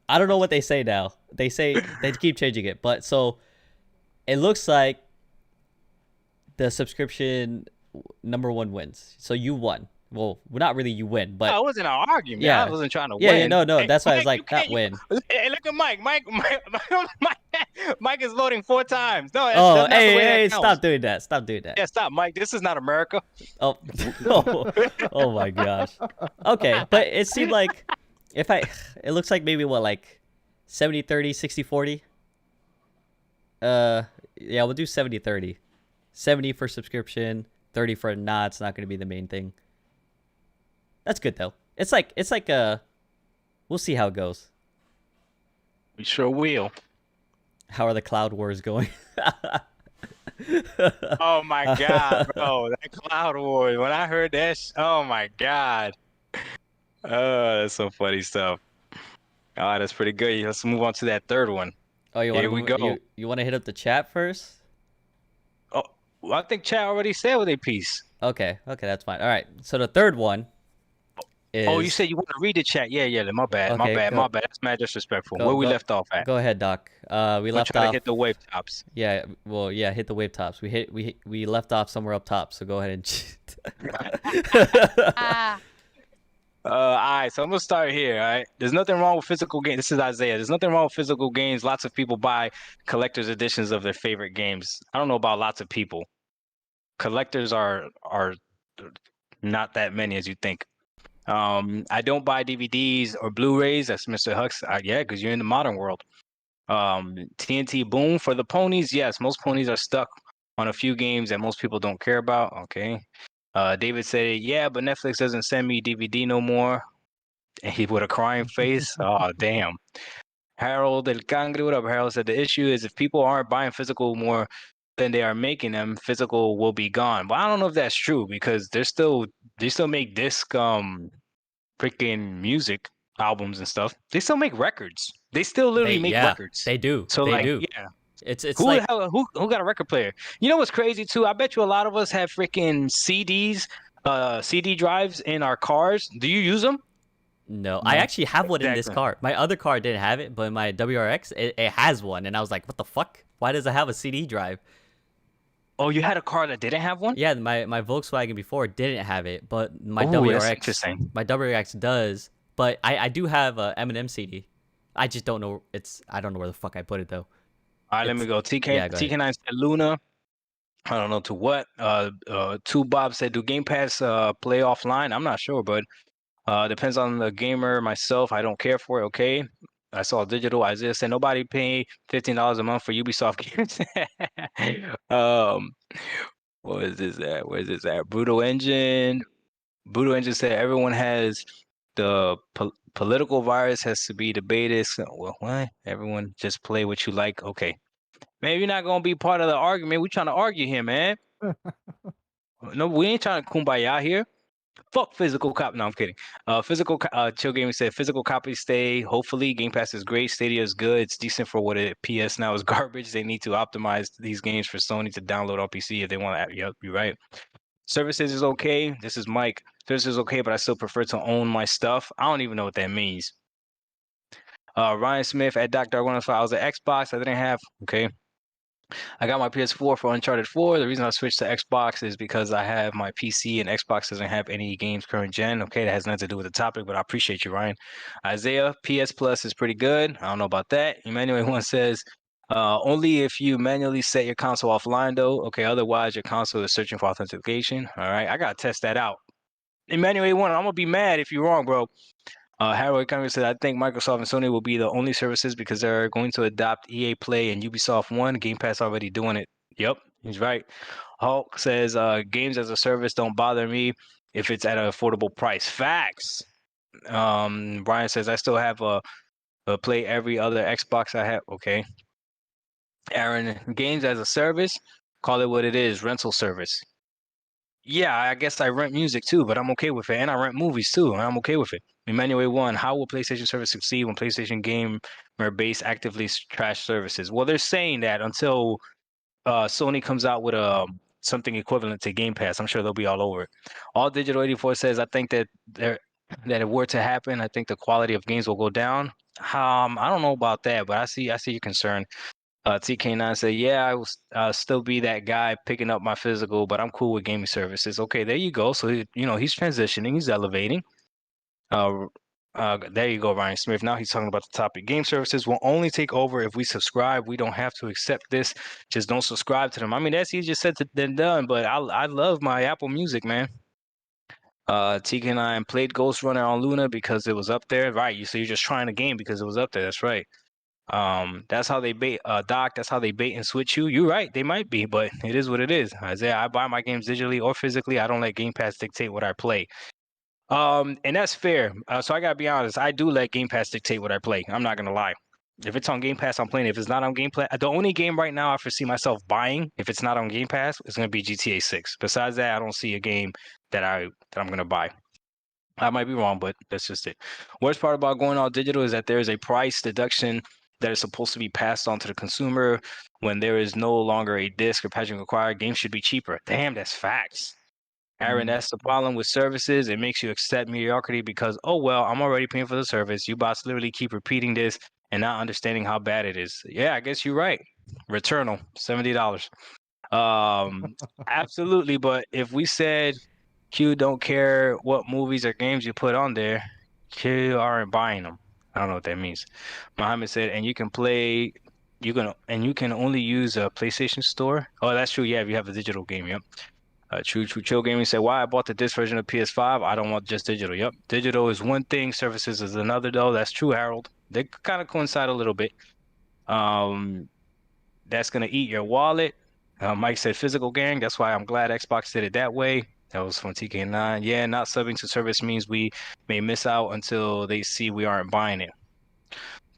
I don't know what they say now. They say they keep changing it, but so it looks like the subscription number one wins. So you won. Well, not really you win, but No, it wasn't an argument. yeah. I wasn't trying to yeah, win. no. Hey, That's why I was Mike, you like, not can't. win. Hey, look at Mike. Mike is voting 4 times. No, Oh, that's not the way hey, that counts. stop doing that. Stop doing that. Yeah, stop, Mike. This is not America. Oh, oh my gosh. Okay, but it seemed like it looks like maybe what, like 70-30, 60-40? Yeah, we'll do 70-30. 70 for subscription, 30 for nah, it's not going to be the main thing. That's good though. It's like we'll see how it goes. We sure will. How are the cloud wars going? Oh my God, bro. That Cloud Wars. When I heard that, oh my God. Oh, that's some funny stuff. Oh, that's pretty good. Let's move on to that third one. Oh, Here we go. You want to hit up the chat first? Oh, well, I think Chad already said with a piece. Okay, that's fine. All right. So the third one is. Oh, you said you want to read the chat. Yeah. My bad. Okay, My bad. That's mad disrespectful. Go- Where we go- left off at? Go ahead, Doc. We I'm left trying off. to hit the wave tops. Yeah, well, yeah, hit the wave tops. We left off somewhere up top, so go ahead and. All right, so I'm gonna start here. All right, there's nothing wrong with physical games. This is Isaiah. There's nothing wrong with physical games. Lots of people buy collector's editions of their favorite games. I don't know about lots of people. Collectors are not that many as you think. I don't buy DVDs or Blu-rays. That's Mr. Hux. Yeah, because you're in the modern world. TNT Boom for the ponies. Yes, most ponies are stuck on a few games that most people don't care about. Okay. David said, yeah, but Netflix doesn't send me DVD no more. And he with a crying face. Oh, damn. Harold El Cangre, what up, Harold? Said the issue is if people aren't buying physical more than they are making them, physical will be gone. But I don't know if that's true because they still make disc freaking music albums and stuff. They still make records. They still literally make records. They do. So they like, do. yeah. It's Who like the hell, who got a record player? You know what's crazy too? I bet you a lot of us have freaking CDs, CD drives in our cars. Do you use them? no. I actually have one in this Exactly. car. My other car didn't have it, but my WRX it has one, and I was like, what the fuck? Why does it have a CD drive? Oh, you had a car that didn't have one? Yeah, my Volkswagen before didn't have it, but my Ooh, that's WRX interesting. my WRX does. But I do have a Eminem CD. I just don't know. I don't know where the fuck I put it though. All right, let me go. TK yeah, go ahead. TK9 said Luna. I don't know to what. Two Bob said, do Game Pass play offline? I'm not sure, but depends on the gamer. Myself, I don't care for it. Okay. I saw digital. Isaiah said nobody pay $15 a month for Ubisoft games. What is this at? Where is this at? Brutal Engine said everyone has the political virus has to be debated. So, well, what? Everyone just play what you like. Okay. Man, you're not gonna be part of the argument. We're trying to argue here, man. No, we ain't trying to kumbaya here. Fuck physical copy. No, I'm kidding. Chill Gaming said physical copies stay. Hopefully, Game Pass is great. Stadia is good. It's decent for what it. PS now is garbage. They need to optimize these games for Sony to download on PC if they want to. Yep, you're right. Services is okay. This is Mike. Services is okay, but I still prefer to own my stuff. I don't even know what that means. Ryan Smith at Dr. 105. I was at Xbox. I didn't have. Okay. I got my PS4 for Uncharted 4. The reason I switched to Xbox is because I have my PC and Xbox doesn't have any games current gen. Okay, that has nothing to do with the topic, but I appreciate you, Ryan. Isaiah, PS Plus is pretty good. I don't know about that. Emmanuel one says, only if you manually set your console offline, though. Okay, otherwise your console is searching for authentication. All right, I gotta test that out. Emmanuel one, I'm gonna be mad if you're wrong, bro. Harold Congress said, I think Microsoft and Sony will be the only services because they're going to adopt EA Play and Ubisoft One. Game Pass already doing it. Yep, he's right. Hulk says, games as a service don't bother me if it's at an affordable price. Facts. Brian says, I still have a play every other Xbox I have. Okay. Aaron, games as a service, call it what it is, rental service. Yeah, I guess I rent music too, but I'm okay with it. And I rent movies too, and I'm okay with it. Emmanuel one, how will PlayStation service succeed when PlayStation gamer base actively trash services? Well, they're saying that until Sony comes out with a something equivalent to Game Pass. I'm sure they'll be all over it. All Digital 84 says, I think that that if it were to happen, I think the quality of games will go down. I don't know about that, but I see your concern. TK9 said, yeah, I will still be that guy picking up my physical, but I'm cool with gaming services. Okay, there you go. So, he's transitioning, he's elevating. There you go, Ryan Smith. Now he's talking about the topic. Game services will only take over if we subscribe. We don't have to accept this. Just don't subscribe to them. I mean, that's easier said than done, but I love my Apple Music, man. TK9 played Ghost Runner on Luna because it was up there. Right, so you're just trying the game because it was up there. That's right. That's how they bait, Doc. That's how they bait and switch you. You're right. They might be, but it is what it is. Isaiah, I buy my games digitally or physically. I don't let Game Pass dictate what I play. And that's fair. So I gotta be honest. I do let Game Pass dictate what I play. I'm not gonna lie. If it's on Game Pass, I'm playing it. If it's not on Game Pass, the only game right now I foresee myself buying, if it's not on Game Pass, is gonna be GTA 6. Besides that, I don't see a game that I'm gonna buy. I might be wrong, but that's just it. Worst part about going all digital is that there is a price deduction that is supposed to be passed on to the consumer when there is no longer a disc or packaging required. Games should be cheaper. Damn, that's facts. Aaron, that's the problem with services. It makes you accept mediocrity because, oh, well, I'm already paying for the service. You bots literally keep repeating this and not understanding how bad it is. Yeah, I guess you're right. Returnal, $70. Absolutely. But if we said Q don't care what movies or games you put on there, Q aren't buying them. I don't know what that means. Mohammed said, and you can only use a PlayStation Store. Oh, that's true. Yeah, if you have a digital game, yep. True Chill Gaming said, why I bought the disc version of PS5? I don't want just digital. Yep. Digital is one thing, services is another though. That's true, Harold. They kind of coincide a little bit. That's gonna eat your wallet. Mike said physical gang. That's why I'm glad Xbox did it that way. That was from TK9. Yeah, not subbing to service means we may miss out until they see we aren't buying it.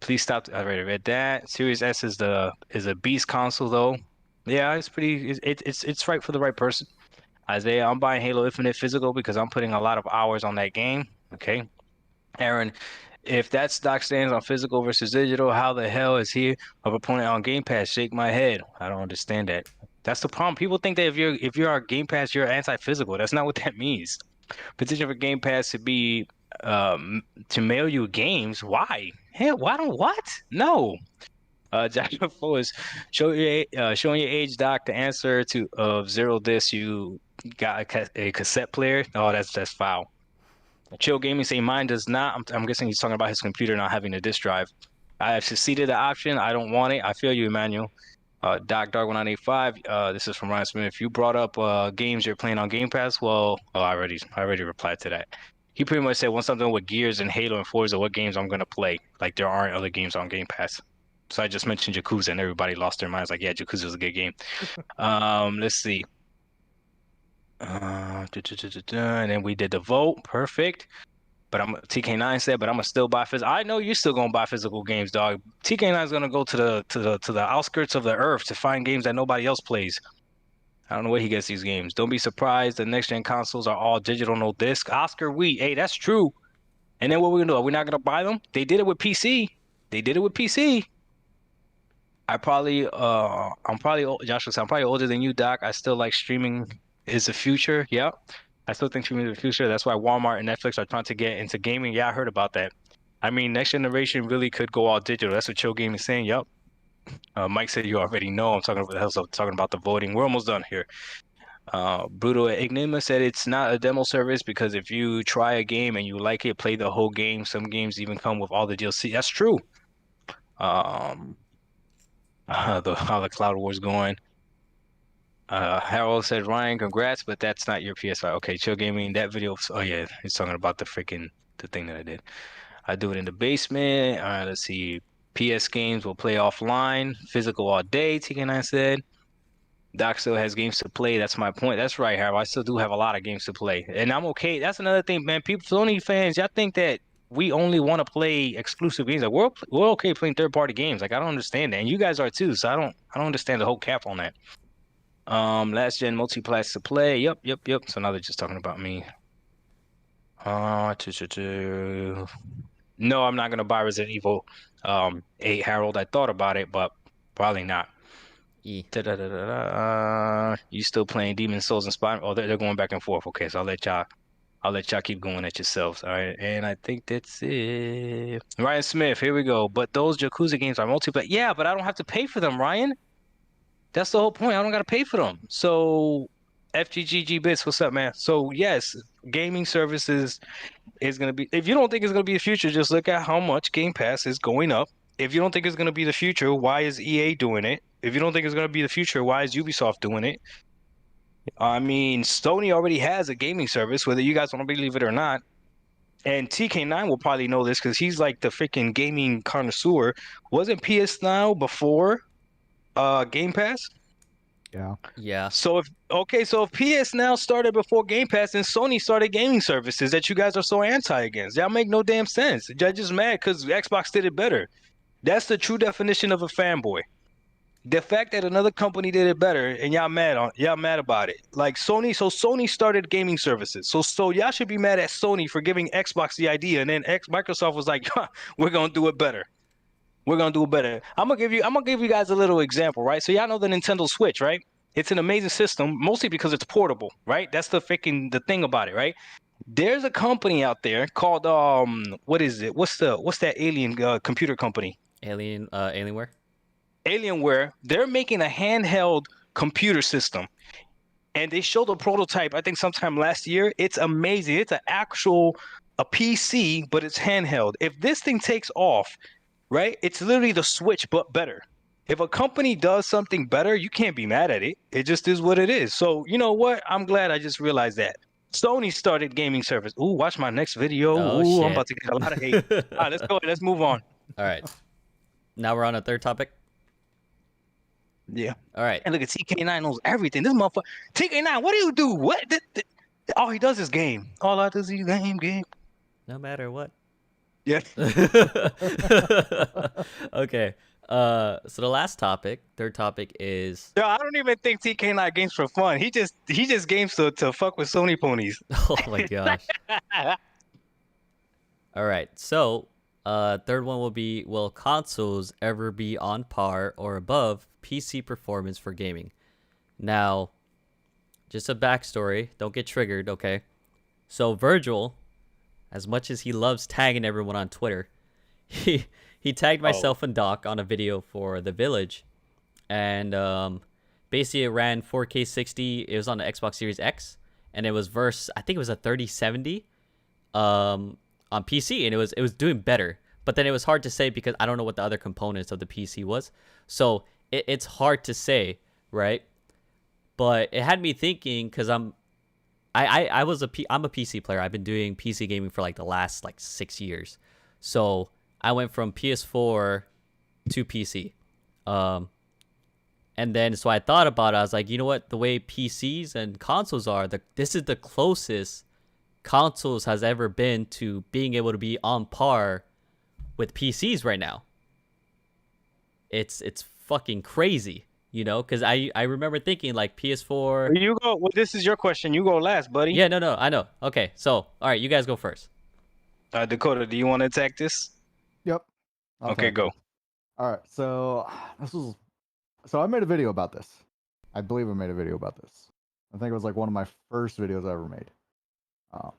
Please stop. I already read that. Series S is a beast console though. Yeah, it's pretty. It's right for the right person. Isaiah, I'm buying Halo Infinite physical because I'm putting a lot of hours on that game. Okay. Aaron, if that stock stands on physical versus digital, how the hell is he a proponent on Game Pass? Shake my head. I don't understand that. That's the problem. People think that if you're on Game Pass, you're anti-physical. That's not what that means. Petition for Game Pass to be to mail you games. Why? Hell, why don't what? No. Joshua Foe is showing your age, Doc. The answer to zero disc, you got a cassette player. Oh, that's foul. Chill Gaming say mine does not. I'm guessing he's talking about his computer not having a disk drive. I have succeeded the option. I don't want it. I feel you, Emmanuel. Doc Dark 1985. This is from Ryan Smith. If you brought up games you're playing on Game Pass, well, I already replied to that. He pretty much said once I'm done with Gears and Halo and Forza, what games I'm gonna play. Like there aren't other games on Game Pass. So I just mentioned Yakuza and everybody lost their minds. Like, yeah, Yakuza is a good game. Let's see. And then we did the vote. Perfect. But TK9 said, but I'm gonna still buy physical. I know you're still gonna buy physical games, dog. TK9 is gonna go to the outskirts of the earth to find games that nobody else plays. I don't know where he gets these games. Don't be surprised. The next gen consoles are all digital, no disc. Oscar Wheat, hey, that's true. And then what we're gonna do? Are we not gonna buy them? They did it with PC. I'm probably Joshua said, I'm probably older than you, Doc. I still like streaming is the future. Yep. I still think streaming is the future. That's why Walmart and Netflix are trying to get into gaming. Yeah, I heard about that. I mean, next generation really could go all digital. That's what Chill Gaming is saying. Yep. Mike said you already know. I'm talking about the voting. We're almost done here. Brutal Enigma said it's not a demo service because if you try a game and you like it, play the whole game. Some games even come with all the DLC. That's true. How the Cloud War's going. Harold said, Ryan, congrats, but that's not your PS5. Okay, Chill Gaming, that video. Oh, yeah, he's talking about the thing that I did. I do it in the basement. All right, let's see. PS games will play offline, physical all day, TK9 said. Doc still has games to play. That's my point. That's right, Harold. I still do have a lot of games to play. And I'm okay. That's another thing, man. People, Sony fans, y'all think that we only want to play exclusive games. Like we're okay playing third-party games. Like I don't understand that. And you guys are too, so I don't understand the whole cap on that. Last gen multiplats to play. Yep. So now they're just talking about me. No, I'm not gonna buy Resident Evil 8, Harold. I thought about it, but probably not. E. You still playing Demon Souls and Spider? Oh, they're going back and forth. Okay, so I'll let y'all keep going at yourselves. All right, and I think that's it. Ryan Smith, here we go. But those Yakuza games are multiplayer. Yeah, but I don't have to pay for them, Ryan. That's the whole point. I don't gotta pay for them. So FGGG Bits, what's up, man? So yes, gaming services is gonna be. If you don't think it's gonna be the future, just look at how much Game Pass is going up. If you don't think it's gonna be the future, why is EA doing it? If you don't think it's gonna be the future, why is Ubisoft doing it? I mean, Sony already has a gaming service, whether you guys want to believe it or not. And TK9 will probably know this because he's like the freaking gaming connoisseur. Wasn't PS Now before Game Pass? Yeah. Yeah. So if PS Now started before Game Pass, then Sony started gaming services that you guys are so anti against. Y'all make no damn sense. Y'all just mad because Xbox did it better. That's the true definition of a fanboy. The fact that another company did it better and y'all mad about it. Like Sony started gaming services. So y'all should be mad at Sony for giving Xbox the idea, and then Microsoft was like, we're gonna do it better. We're gonna do it better. I'm gonna give you guys a little example, right? So y'all know the Nintendo Switch, right? It's an amazing system, mostly because it's portable, right? That's the thing about it, right? There's a company out there called what is it? What's that alien computer company? Alienware. Alienware. They're making a handheld computer system, and they showed a prototype I think sometime last year. It's amazing. It's a PC, but it's handheld. If this thing takes off, right? It's literally the Switch, but better. If a company does something better, you can't be mad at it. It just is what it is. So you know what? I'm glad I just realized that. Sony started gaming service. Ooh, watch my next video. Oh Ooh, I'm shit. about to get a lot of hate. All right, let's go. Let's move on. All right. Now we're on a third topic. Yeah. All right. And look at TK9 knows everything. This motherfucker. TK9, what do you do? What? All he does is game. All I do is game. No matter what. Yeah. Okay. So the last topic, third topic is. Yo, I don't even think TK9 games for fun. He just games to fuck with Sony ponies. Oh my gosh. All right. So, third one will be: will consoles ever be on par or above PC performance for gaming? Now, just a backstory. Don't get triggered, okay? So Virgil, as much as he loves tagging everyone on Twitter, he tagged myself and Doc on a video for The Village, and basically it ran 4K 60. It was on the Xbox Series X, and it was I think it was a 3070 on PC, and it was doing better. But then it was hard to say because I don't know what the other components of the PC was, so it's hard to say, right? But it had me thinking because I'm a PC player. I've been doing PC gaming for like the last 6 years. So I went from PS4 to PC. And then so I thought about it. I was like, you know what? The way PCs and consoles are, this is the closest consoles has ever been to being able to be on par with PCs right now. It's fucking crazy. You know, because I remember thinking like PS4. You go. Well, this is your question. You go last, buddy. Yeah, no, I know. Okay, so all right, you guys go first. Dakota, do you want to attack this? Yep. Okay, go. All right. So I made a video about this. I believe I made a video about this. I think it was like one of my first videos I ever made. One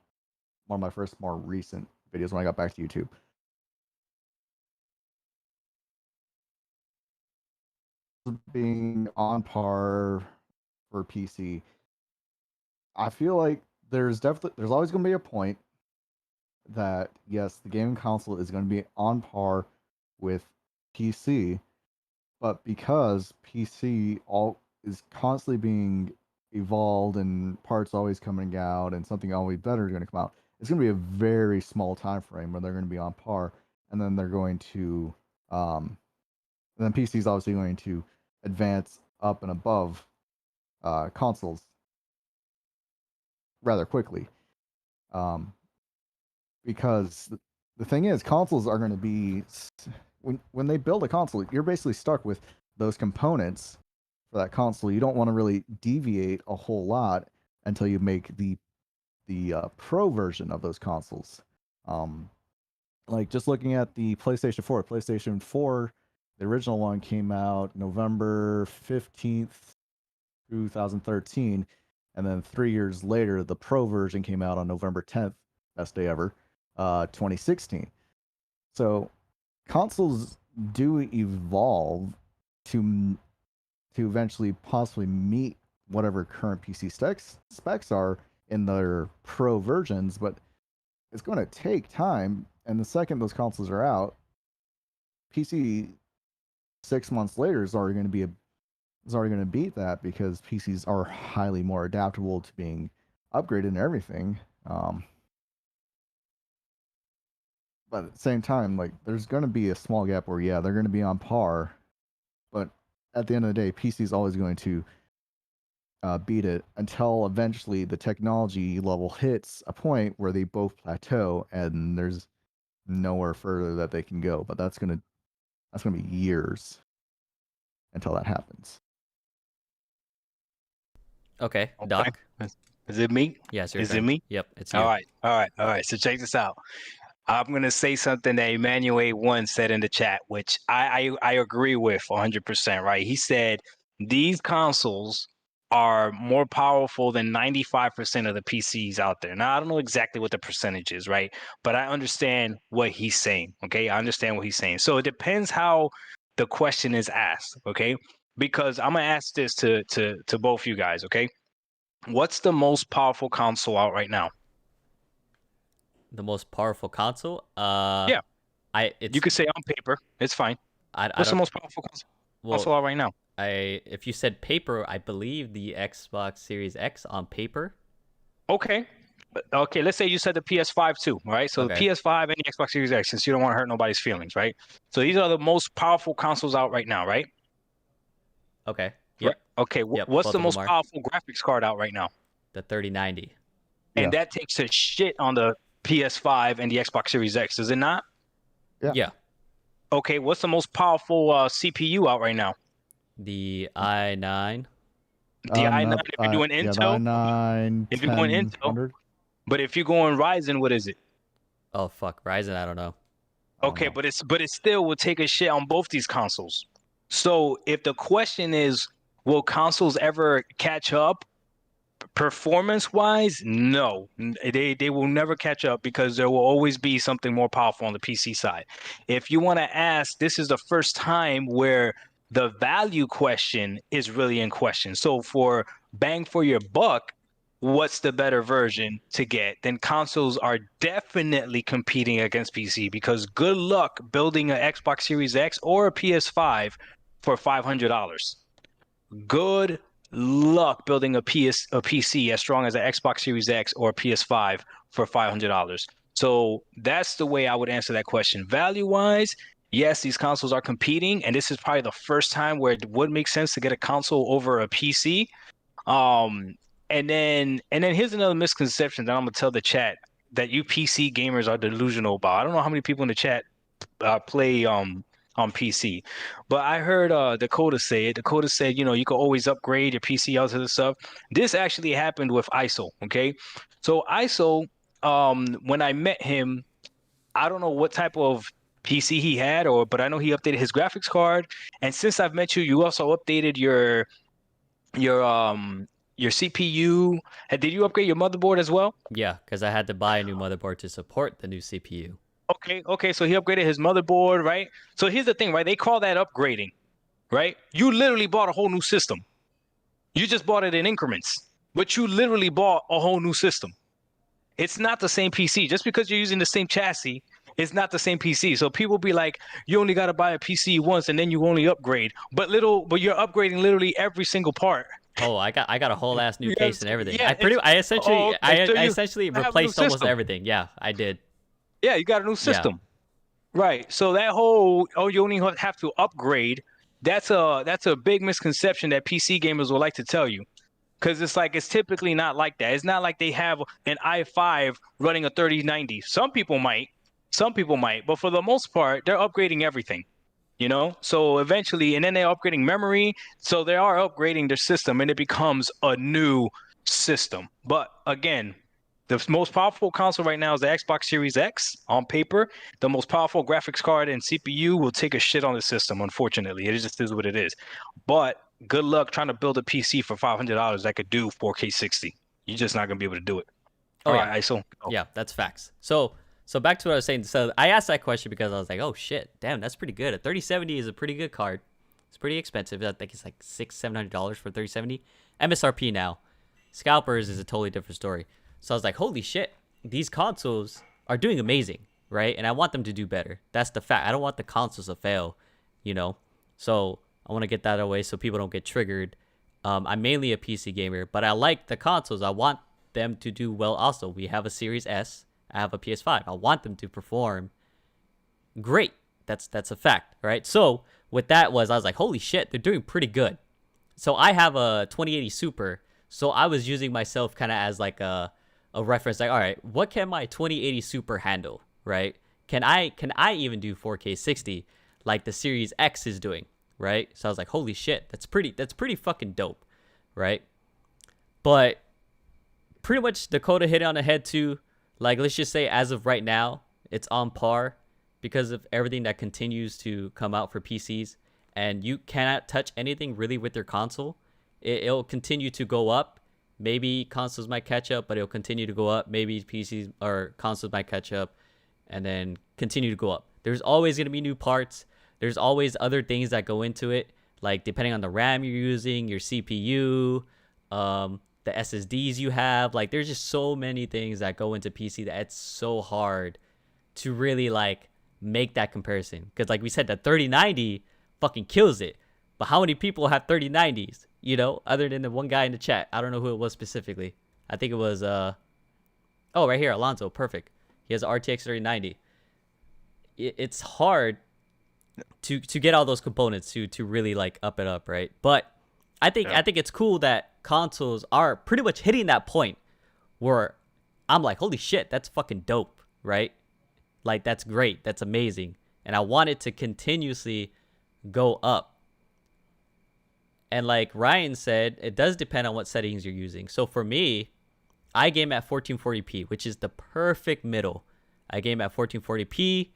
of my first more recent videos when I got back to YouTube. Being on par for PC, I feel like there's always going to be a point that yes, the gaming console is going to be on par with PC, but because PC is constantly being evolved and parts always coming out and something always better is going to come out, it's going to be a very small time frame where they're going to be on par, and then they're going to and then PC is obviously going to advance up and above consoles rather quickly. Because the thing is, consoles are going to be when they build a console, you're basically stuck with those components for that console. You don't want to really deviate a whole lot until you make the pro version of those consoles. Like just looking at the PlayStation 4 The original one came out November 15th, 2013, and then 3 years later, the Pro version came out on November 10th, best day ever, 2016. So consoles do evolve to eventually possibly meet whatever current PC specs are in their Pro versions, but it's going to take time. And the second those consoles are out, PC 6 months later is already going to beat that because PCs are highly more adaptable to being upgraded and everything. But at the same time, like there's going to be a small gap where they're going to be on par, but at the end of the day, PC is always going to beat it until eventually the technology level hits a point where they both plateau and there's nowhere further that they can go. But that's gonna be years until that happens. Okay, Doc. Is it me? Yes, Is it me? Yep, it's you. All right. So check this out. I'm gonna say something that Emmanuel once said in the chat, which I agree with 100%. Right? He said these consoles are more powerful than 95% of the PCs out there. Now I don't know exactly what the percentage is, right? But I understand what he's saying. Okay, I understand what he's saying. So it depends how the question is asked. Okay, because I'm gonna ask this to both you guys. Okay, what's the most powerful console out right now? The most powerful console? Yeah. It's, you could say on paper. It's fine. I What's the don't. most powerful console out right now? If you said paper, I believe the Xbox Series X on paper. Okay. Let's say you said the PS5 too, right? So Okay. the PS5 and the Xbox Series X, since you don't want to hurt nobody's feelings, right? So these are the most powerful consoles out right now, right? Okay. Yep. Right. Okay. Yep, What's both the of most them are. powerful graphics card out right now? The 3090. Yeah. And that takes a shit on the PS5 and the Xbox Series X, does it not? Yeah. Okay. What's the most powerful CPU out right now? The i9. The i9. If you're doing Intel. The i9. If you're going Intel. But if you're going Ryzen, what is it? Oh fuck, Ryzen. I don't know. Okay, but it still will take a shit on both these consoles. So if the question is, will consoles ever catch up performance wise? No, they will never catch up because there will always be something more powerful on the PC side. If you want to ask, this is the first time where the value question is really in question. So for bang for your buck, what's the better version to get? Then consoles are definitely competing against PC because good luck building an Xbox Series X or a PS5 for $500. Good luck building a PC as strong as an Xbox Series X or a PS5 for $500. So that's the way I would answer that question. Value wise, yes, these consoles are competing, and this is probably the first time where it would make sense to get a console over a PC. And then here's another misconception that I'm gonna tell the chat that you PC gamers are delusional about. I don't know how many people in the chat play on PC, but I heard Dakkota say it. Dakkota said, you can always upgrade your PC out to the stuff. This actually happened with ISO. Okay, so ISO, when I met him, I don't know what type of PC he had, but I know he updated his graphics card. And since I've met you, you also updated your CPU. Did you upgrade your motherboard as well? Yeah, because I had to buy a new motherboard to support the new CPU. Okay. So he upgraded his motherboard, right? So here's the thing, right? They call that upgrading, right? You literally bought a whole new system. You just bought it in increments, but you literally bought a whole new system. It's not the same PC. Just because you're using the same chassis, it's not the same PC. So people be like, you only got to buy a PC once and then you only upgrade. But you're upgrading literally every single part. Oh, I got a whole ass new case and everything. Yeah, I essentially have a new replaced almost system. everything. Yeah, I did. Yeah, you got a new system. Right. So that whole you only have to upgrade, that's a big misconception that PC gamers will like to tell you. Because it's typically not like that. It's not like they have an i5 running a 3090. Some people might, but for the most part, they're upgrading everything. So eventually, and then they're upgrading memory. So they are upgrading their system and it becomes a new system. But again, The most powerful console right now is the Xbox Series X. On paper, the most powerful graphics card and CPU will take a shit on the system. Unfortunately, it just is what it is. But good luck trying to build a PC for $500 that could do 4K 60. You're just not gonna be able to do it. Oh All yeah, right, ISO. yeah, that's facts. So back to what I was saying. So I asked that question because I was like, oh shit, damn, that's pretty good. A 3070 is a pretty good card. It's pretty expensive. I think it's like $600-$700 for 3070. MSRP now. Scalpers is a totally different story. So I was like, holy shit, these consoles are doing amazing, right? And I want them to do better. That's the fact. I don't want the consoles to fail, you know? So I want to get that away so people don't get triggered. I'm mainly a PC gamer, but I like the consoles. I want them to do well also. We have a Series S. I have a PS5. I want them to perform great. That's a fact, right? So with that I was like, holy shit, they're doing pretty good. So I have a 2080 Super. So I was using myself kind of as like a reference, like, all right, what can my 2080 Super handle, right? Can I even do 4K 60 like the Series X is doing, right? So I was like, holy shit, that's pretty fucking dope, right? But pretty much Dakota hit it on the head too. Like, let's just say as of right now, it's on par because of everything that continues to come out for PCs, and you cannot touch anything really with your console. It'll continue to go up. Maybe consoles might catch up, but it'll continue to go up. Maybe PCs or consoles might catch up and then continue to go up. There's always going to be new parts. There's always other things that go into it, like depending on the RAM you're using, your CPU, the SSDs you have. Like, there's just so many things that go into PC that it's so hard to really like make that comparison. Because like we said, the 3090 fucking kills it. But how many people have 3090s? You know, other than the one guy in the chat. I don't know who it was specifically. I think it was oh, right here, Alonzo. Perfect. He has an RTX 3090. It's hard to get all those components to really like up it up, right? But I think it's cool that consoles are pretty much hitting that point where I'm like, holy shit, that's fucking dope, right? Like, that's great, that's amazing, and I want it to continuously go up. And like Ryan said, it does depend on what settings you're using. So for me, I game at 1440p, which is the perfect middle. I game at 1440p.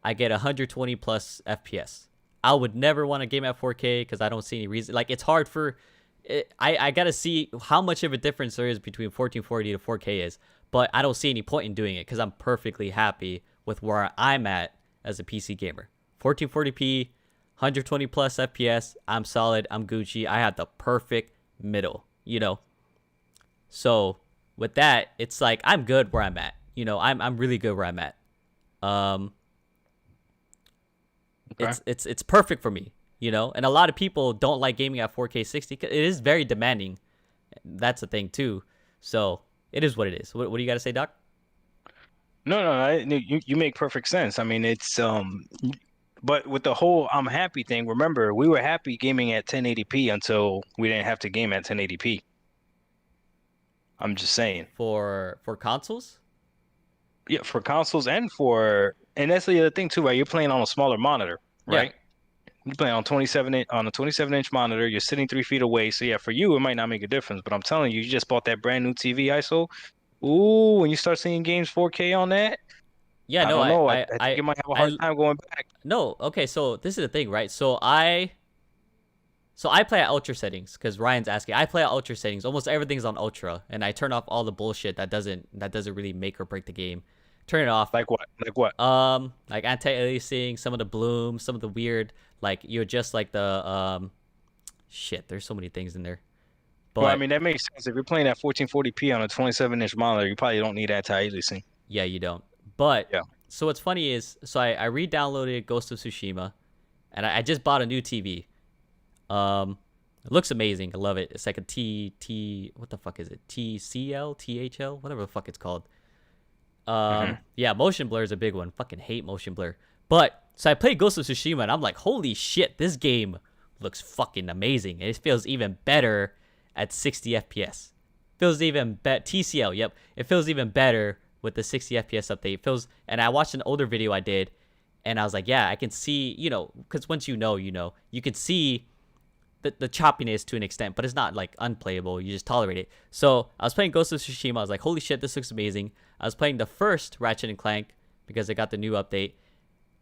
I get 120 plus FPS. I would never want to game at 4K because I don't see any reason. Like, it's hard for it. I got to see how much of a difference there is between 1440 to 4K is. But I don't see any point in doing it because I'm perfectly happy with where I'm at as a PC gamer. 1440p, 120 plus FPS. I'm solid. I'm Gucci. I have the perfect middle, you know? So with that, it's like, I'm good where I'm at. You know, I'm really good where I'm at. Okay. It's perfect for me, you know? And a lot of people don't like gaming at 4K 60. It is very demanding. That's the thing too. So it is what it is. What do you got to say, Doc? No, you make perfect sense. I mean, it's but with the whole I'm happy thing, remember, we were happy gaming at 1080p until we didn't have to game at 1080p. I'm just saying. For consoles? Yeah, for consoles and that's the other thing too, right? You're playing on a smaller monitor, right? Yeah. You're playing on a 27-inch monitor. You're sitting 3 feet away. So yeah, for you it might not make a difference. But I'm telling you, you just bought that brand new TV ISO. Ooh, when you start seeing games 4K on that, Yeah, I no, don't know. I think you might have a hard time going back. No, okay, so this is the thing, right? So I play at ultra settings because Ryan's asking. I play at ultra settings. Almost everything's on ultra, and I turn off all the bullshit that doesn't really make or break the game. Turn it off. Like what? Like what? Like anti-aliasing, some of the bloom, some of the weird, like you adjust like the shit. There's so many things in there. But well, I mean that makes sense. If you're playing at 1440p on a 27-inch monitor, you probably don't need anti-aliasing. Yeah, you don't. But yeah. So what's funny is, so I re-downloaded Ghost of Tsushima, and I just bought a new TV. It looks amazing. I love it. It's like a what the fuck is it? TCL, THL, whatever the fuck it's called. Yeah, motion blur is a big one. Fucking hate motion blur. But so I played Ghost of Tsushima, and I'm like, holy shit, this game looks fucking amazing. And it feels even better at 60 FPS. Feels even better. TCL, yep. It feels even better with the 60 FPS update. It feels, and I watched an older video I did, and I was like, yeah, I can see, you know, because once you know, you can see the choppiness to an extent, but it's not like unplayable. You just tolerate it. So I was playing Ghost of Tsushima. I was like, holy shit, this looks amazing. I was playing the first Ratchet and Clank because they got the new update.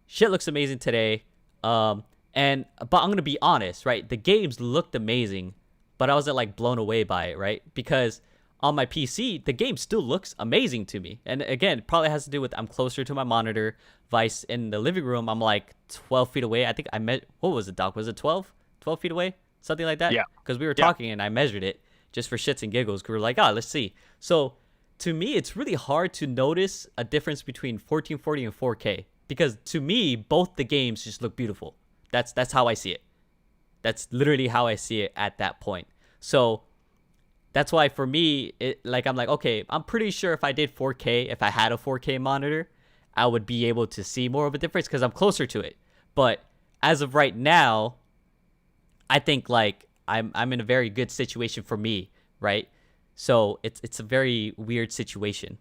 Shit looks amazing today. But I'm gonna be honest, right? The games looked amazing, but I wasn't like blown away by it, right? Because on my PC, the game still looks amazing to me. And again, it probably has to do with I'm closer to my monitor. Vice in the living room, I'm like 12 feet away. I think I met. What was it, Doc? Was it 12? 12 feet away? Something like that? Yeah. Because we were talking and I measured it just for shits and giggles. Because we were like, let's see. So to me, it's really hard to notice a difference between 1440 and 4K. Because to me, both the games just look beautiful. That's how I see it. That's literally how I see it at that point. So that's why for me, I'm like, okay, I'm pretty sure if I did 4K, if I had a 4K monitor, I would be able to see more of a difference because I'm closer to it. But as of right now, I think like I'm in a very good situation for me, right? So it's a very weird situation.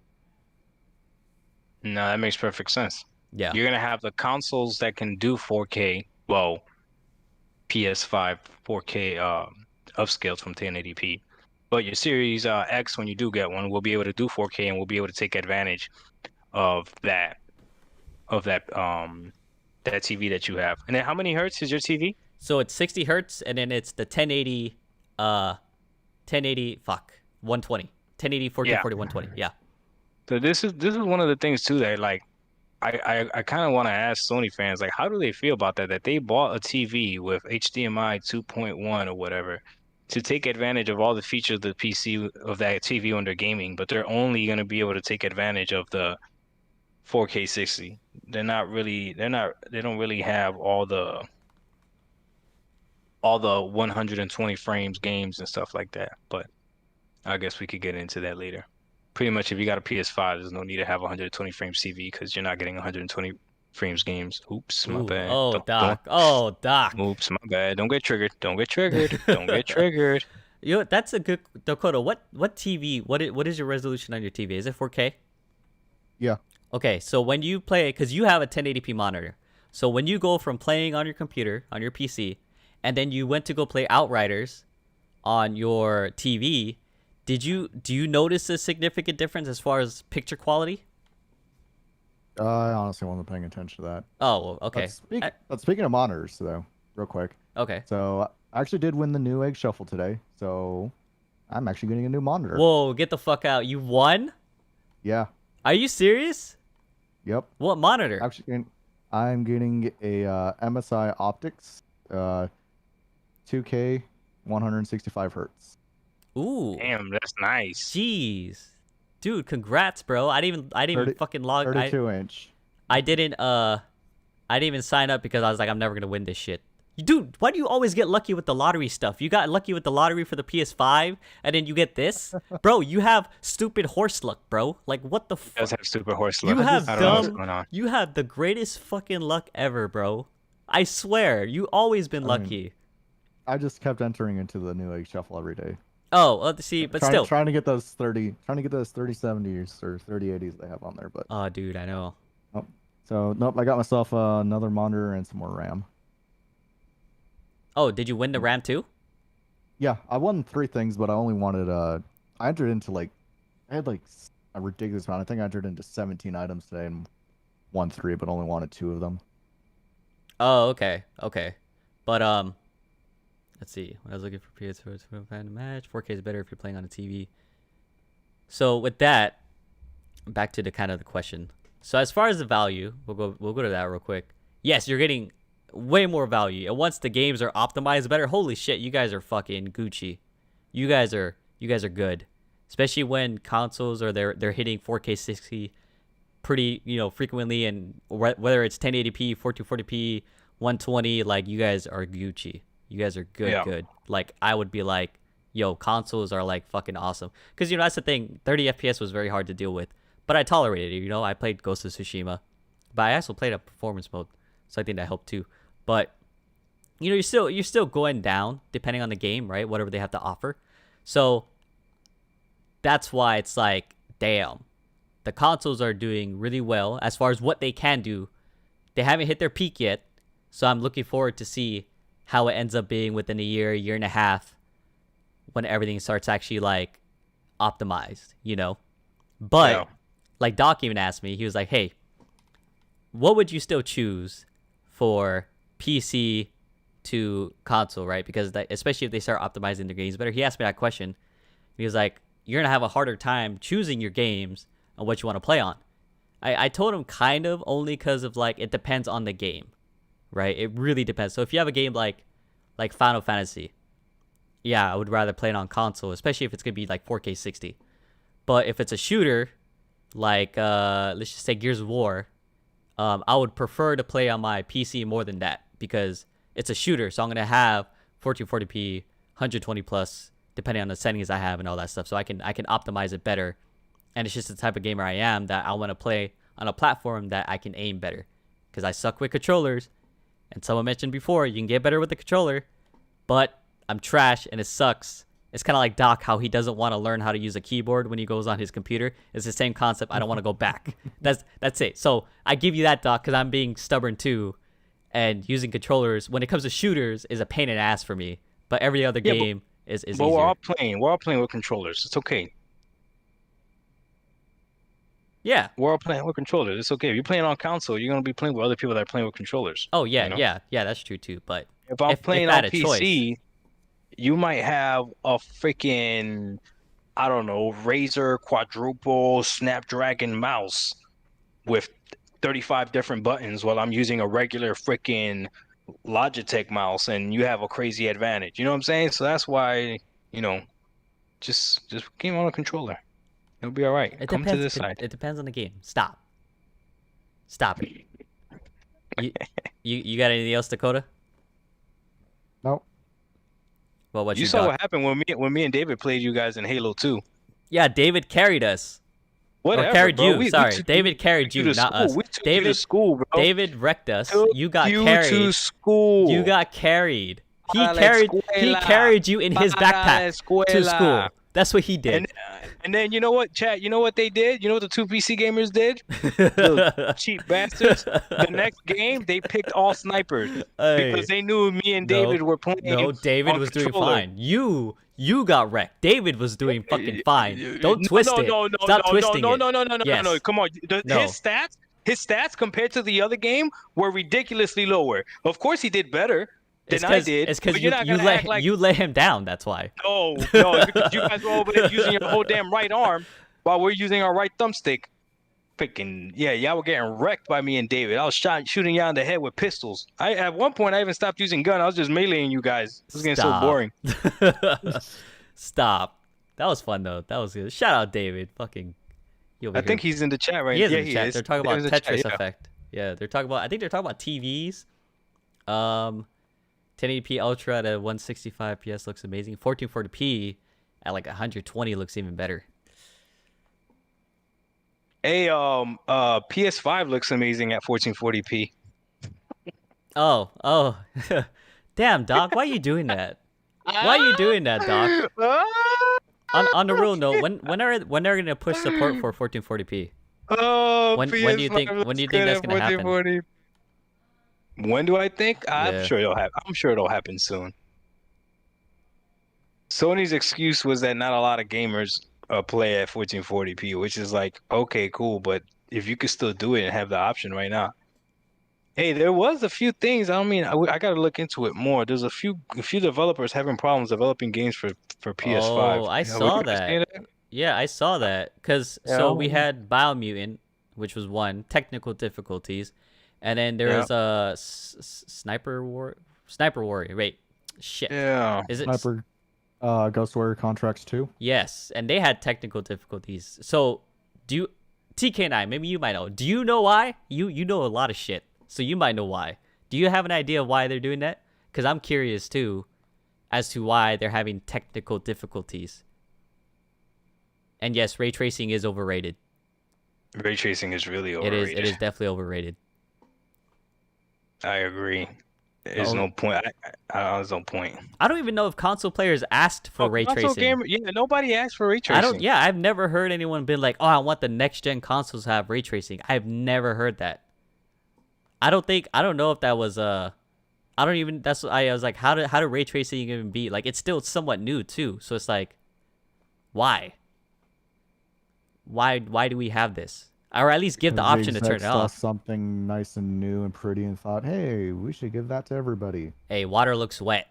No, that makes perfect sense. Yeah. You're gonna have the consoles that can do 4K. Well, PS5 4K upscaled from 1080p. But your Series X, when you do get one, will be able to do 4K and will be able to take advantage of that that TV that you have. And then how many hertz is your TV? So it's 60 hertz, and then it's the 1080, 120, 1080, 1440, 120. Yeah. So this is one of the things too that like I kind of want to ask Sony fans, like, how do they feel about that? That they bought a TV with HDMI 2.1 or whatever to take advantage of all the features of the PC of that TV when they're gaming, but they're only going to be able to take advantage of the 4K 60. They don't really have all the 120 frames games and stuff like that. But I guess we could get into that later. Pretty much, if you got a PS5, there's no need to have 120 frames TV because you're not getting 120 frames games. Oops, my bad. Oh, Doc. Oh, Doc. Oops, my bad. Don't get triggered. Don't get triggered. Don't get triggered. You know, that's a good Dakkota. What TV? What is your resolution on your TV? Is it 4K? Yeah. Okay, so when you play, because you have a 1080p monitor, so when you go from playing on your computer on your PC, and then you went to go play Outriders on your TV. Do you notice a significant difference as far as picture quality? I honestly wasn't paying attention to that. Oh, well, okay. But speaking of monitors, though, real quick. Okay. So I actually did win the new Egg Shuffle today, so I'm actually getting a new monitor. Whoa, get the fuck out. You won? Yeah. Are you serious? Yep. What monitor? Actually, I'm getting a MSI Optics 2K 165 hertz. Ooh. Damn, that's nice. Jeez. Dude, congrats, bro. I didn't even fucking log 32-inch. I didn't even sign up because I was like, I'm never gonna win this shit. Dude, why do you always get lucky with the lottery stuff? You got lucky with the lottery for the PS5, and then you get this? Bro, you have stupid horse luck, bro. Like, what the fuck? Does have stupid horse luck. You have I don't know what's going on. You have the greatest fucking luck ever, bro. I swear, you always been lucky. I just kept entering into the new Egg Shuffle every day. Oh, well, see, but still. Trying to get those 3070s or 3080s they have on there, but. Oh, dude, I know. Nope. So, nope, I got myself another monitor and some more RAM. Oh, did you win the RAM too? Yeah, I won 3 things, but I only wanted I entered into I had a ridiculous amount. I think I entered into 17 items today and won 3, but only wanted 2 of them. Oh, okay. But let's see. When I was looking for PS4 to find a match, 4K is better if you're playing on a TV. So with that, back to the kind of the question. So as far as the value, we'll go to that real quick. Yes, you're getting way more value, and once the games are optimized better, holy shit, you guys are fucking Gucci. You guys are good, especially when consoles are they're hitting 4K 60 pretty frequently, and whether it's 1080p, 1440p, 120, like you guys are Gucci. You guys are good, Yeah. good. Like I would be like, yo, consoles are like fucking awesome, because that's the thing. 30 FPS was very hard to deal with, but I tolerated it. I played Ghost of Tsushima, but I also played a performance mode, so I think that helped too. But you're still going down depending on the game, right? Whatever they have to offer. So that's why it's like, damn, the consoles are doing really well as far as what they can do. They haven't hit their peak yet, so I'm looking forward to see how it ends up being within a year and a half, when everything starts actually like optimized, you know. But Yeah. like Doc even asked me, he was like, "Hey, what would you still choose for PC to console, right? Because especially if they start optimizing their games better." He asked me that question. He was like, "You're gonna have a harder time choosing your games and what you want to play on." I told him kind of, only because of like, it depends on the game, right? It really depends. So if you have a game like Final Fantasy, yeah, I would rather play it on console, especially if it's gonna be like 4K 60. But if it's a shooter, like let's just say Gears of War, I would prefer to play on my PC more than that, because it's a shooter, so I'm gonna have 1440p, 120 plus, depending on the settings I have and all that stuff. So I can optimize it better, and it's just the type of gamer I am that I want to play on a platform that I can aim better, because I suck with controllers, and someone mentioned before you can get better with the controller, but I'm trash and it sucks. It's kind of like Doc, how he doesn't want to learn how to use a keyboard when he goes on his computer. It's the same concept. I don't want to go back. That's it. So I give you that, Doc, because I'm being stubborn too. And using controllers, when it comes to shooters, is a pain in the ass for me. But every other game is But easier. we're all playing with controllers. It's okay. Yeah. We're all playing with controllers. It's okay. If you're playing on console, you're gonna be playing with other people that are playing with controllers. Oh yeah, you know? yeah, that's true too. But If I'm playing I on had a choice, PC, you might have a freaking, I don't know, Razer quadruple Snapdragon mouse with 35 different buttons, while I'm using a regular freaking Logitech mouse, and you have a crazy advantage. You know what I'm saying? So that's why, just game on a controller. It'll be all right. it Come depends. to this side. It depends on the game. Stop it. You got anything else, Dakota? Nope. Well, what You you saw got? what happened when me and David played you guys in Halo 2. Yeah, David carried us. Whatever, Or carried bro. you. We Sorry, took David carried you you, to not school. us. We took you to school, bro. David wrecked us. Took You got you carried. to school. You got carried. He Para la carried you in his Para la backpack to school. escuela. That's what he did. And then you know what, chat? You know what they did? You know what the two PC gamers did? The cheap bastards. The next game, they picked all snipers because they knew me and David were playing. No, David on was controller. doing fine. You got wrecked. David was doing fucking fine. Don't twist it. No, Stop twisting it. No. Come on. No. His stats compared to the other game were ridiculously lower. Of course, he did better than I did. It's because you you let him down. That's why. No, it's because you guys were over there using your whole damn right arm while we're using our right thumbstick. Freaking yeah, y'all were getting wrecked by me and David. I was shooting y'all in the head with pistols. At one point I even stopped using gun. I was just meleeing you guys. This is getting so boring. Stop. That was fun though. That was good. Shout out David. Fucking. I think he's in the chat right now. He is in the chat. They're talking about Tetris chat, effect. Yeah, they're talking about. I think they're talking about TVs. 1080p Ultra at a 165 PS looks amazing. 1440p at like 120 looks even better. Hey, PS5 looks amazing at 1440p. Oh. Damn, Doc, why are you doing that? Why are you doing that, Doc? On the real note, when are they gonna push support for 1440p? Oh, when do you think that's gonna happen? When do I think? I'm Yeah. sure it'll happen. I'm sure it'll happen soon. Sony's excuse was that not a lot of gamers play at 1440p, which is like, okay, cool, but if you could still do it and have the option right now. Hey, there was a few things. I mean, I got to look into it more. There's a few developers having problems developing games for PS5. Oh, I Would saw you that. understand that? Yeah, I saw that. So we had Biomutant, which was one, technical difficulties, and then there was a Sniper Warrior. Wait, shit. Yeah. Is it Sniper Ghost Warrior Contracts 2. Yes, and they had technical difficulties. So, TK9, maybe you might know. Do you know why? You know a lot of shit, so you might know why. Do you have an idea of why they're doing that? Because I'm curious too, as to why they're having technical difficulties. And yes, ray tracing is overrated. Ray tracing is really overrated. It is definitely overrated. I agree. There's no point. There's no point. I don't even know if console players asked for ray tracing. Nobody asked for ray tracing. I've never heard anyone be like, "Oh, I want the next gen consoles to have ray tracing." I've never heard that. I don't know if that was I don't even. That's what I was like. How do ray tracing even be like? It's still somewhat new too. So it's like, why? Why do we have this? Or at least give the Because option to turn it execs saw off. something nice and new and pretty and thought, hey, we should give that to everybody. Hey, water looks wet.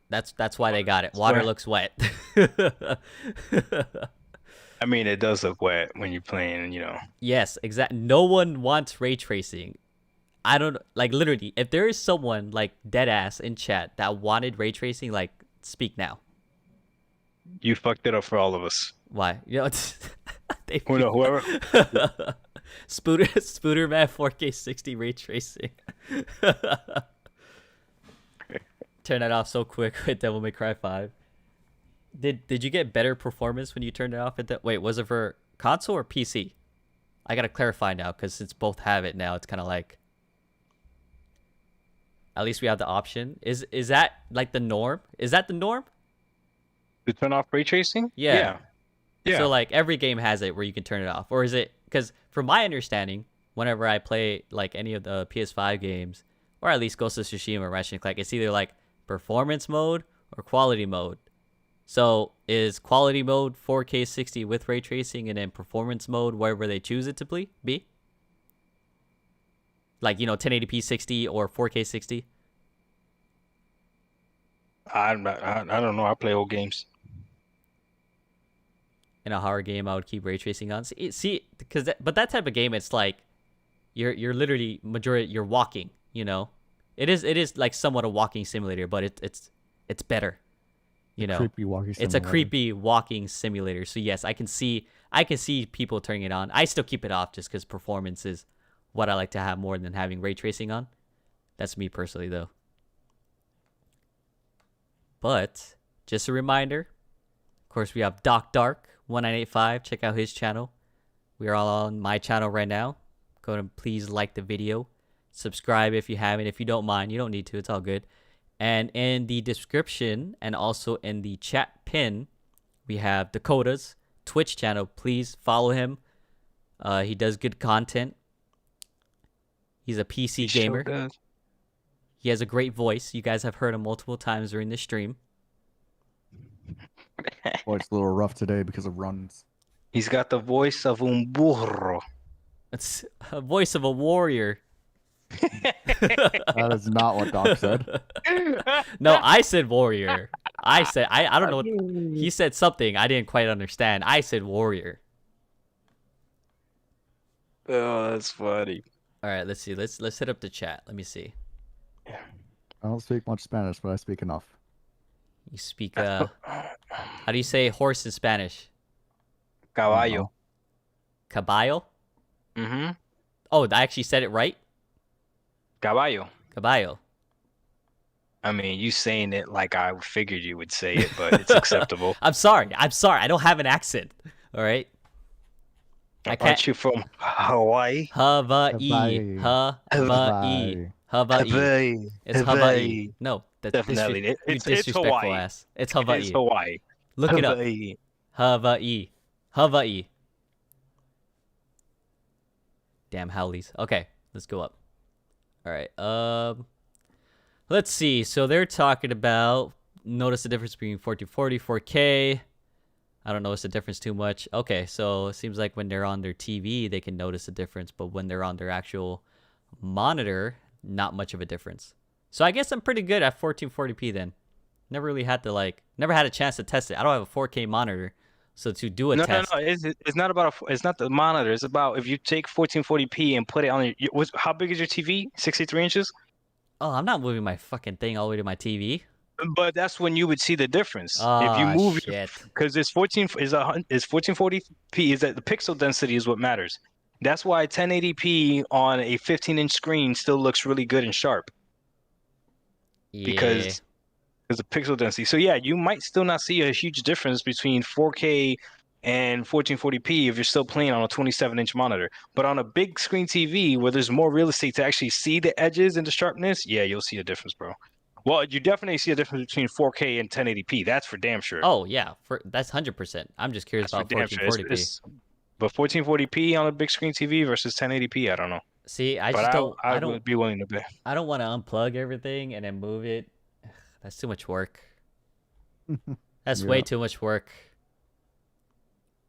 That's why they got it. Water Swear. looks wet. I mean, it does look wet when you're playing, you know. Yes, exactly. No one wants ray tracing. I don't like literally. If there is someone like dead ass in chat that wanted ray tracing, like speak now. You fucked it up for all of us. Why? You know, they Whoever. Spooter Man 4K 60 ray tracing. Turn that off so quick with Devil May Cry 5. Did you get better performance when you turned it off at that? Wait, was it for console or PC? I gotta clarify now because since both have it now, it's kind of like. At least we have the option. Is that like the norm? Is that the norm? To turn off ray tracing? Yeah. Yeah. So like every game has it where you can turn it off, or is it? Because from my understanding, whenever I play like any of the PS5 games, or at least Ghost of Tsushima or Ratchet and Clank, it's either like performance mode or quality mode. So is quality mode 4K 60 with ray tracing, and then performance mode wherever they choose it to be? Like, 1080p 60 or 4K 60? I don't know. I play old games. In a horror game, I would keep ray tracing on. See, because but that type of game, it's like you're literally you're walking. It is like somewhat a walking simulator, but it's better. Creepy walking simulator. It's a creepy walking simulator. So yes, I can see people turning it on. I still keep it off just because performance is what I like to have more than having ray tracing on. That's me personally, though. But just a reminder, of course, we have Doc Dark 1985. Check out his channel. We are all on my channel right now. Go and please like the video, subscribe if you haven't. If you don't mind, you don't need to. It's all good. And in the description and also in the chat pin, we have Dakota's Twitch channel. Please follow him. He does good content. He's a PC gamer. Sure does. He has a great voice. You guys have heard him multiple times during the stream. Well, it's a little rough today because of runs. He's got the voice of un burro. It's a voice of a warrior. That is not what Doc said. No, I said warrior. I don't know what he said. Something I didn't quite understand. I said warrior. Oh, that's funny. All right, let's see. Let's hit up the chat. Let me see. I don't speak much Spanish, but I speak enough. You speak how do you say horse in Spanish? Caballo. Caballo? Mm-hmm. Oh, I actually said it right? Caballo. Caballo. I mean, you saying it like I figured you would say it, but it's acceptable. I'm sorry. I don't have an accent. All right. I can't. Aren't you from Hawaii? Hawaii. Hawaii. Hawaii. It's Hawaii. No, that's Definitely. you It's disrespectful Hawaii. ass. It's Hawaii. It's Hawaii. Look it up. Hawaii. Hawaii. Hawaii. Damn howlies. Okay, let's go up. All right. Let's see. So they're talking about notice the difference between 1440, 4K. I don't notice the difference too much. Okay, so it seems like when they're on their TV, they can notice the difference, but when they're on their actual monitor, not much of a difference. So I guess I'm pretty good at 1440p then. Never really had to never had a chance to test it. I don't have a 4K monitor, so to do a test. No. It's not about it's not the monitor. It's about if you take 1440p and put it on your. How big is your TV? 63 inches. Oh, I'm not moving my fucking thing all the way to my TV. But that's when you would see the difference. If you Ah, move shit. because it's 1440p is that the pixel density is what matters. That's why 1080p on a 15-inch screen still looks really good and sharp Yeah. because the pixel density. So yeah, you might still not see a huge difference between 4K and 1440p if you're still playing on a 27-inch monitor. But on a big screen TV where there's more real estate to actually see the edges and the sharpness, yeah, you'll see a difference, bro. Well, you definitely see a difference between 4K and 1080p. That's for damn sure. Oh yeah, that's 100%. I'm just curious That's about for damn sure. 1440p. But 1440p on a big screen TV versus 1080p, I don't know. See, I But just don't. I would be willing to pay. I don't want to unplug everything and then move it. That's too much work. That's way Yeah. too much work.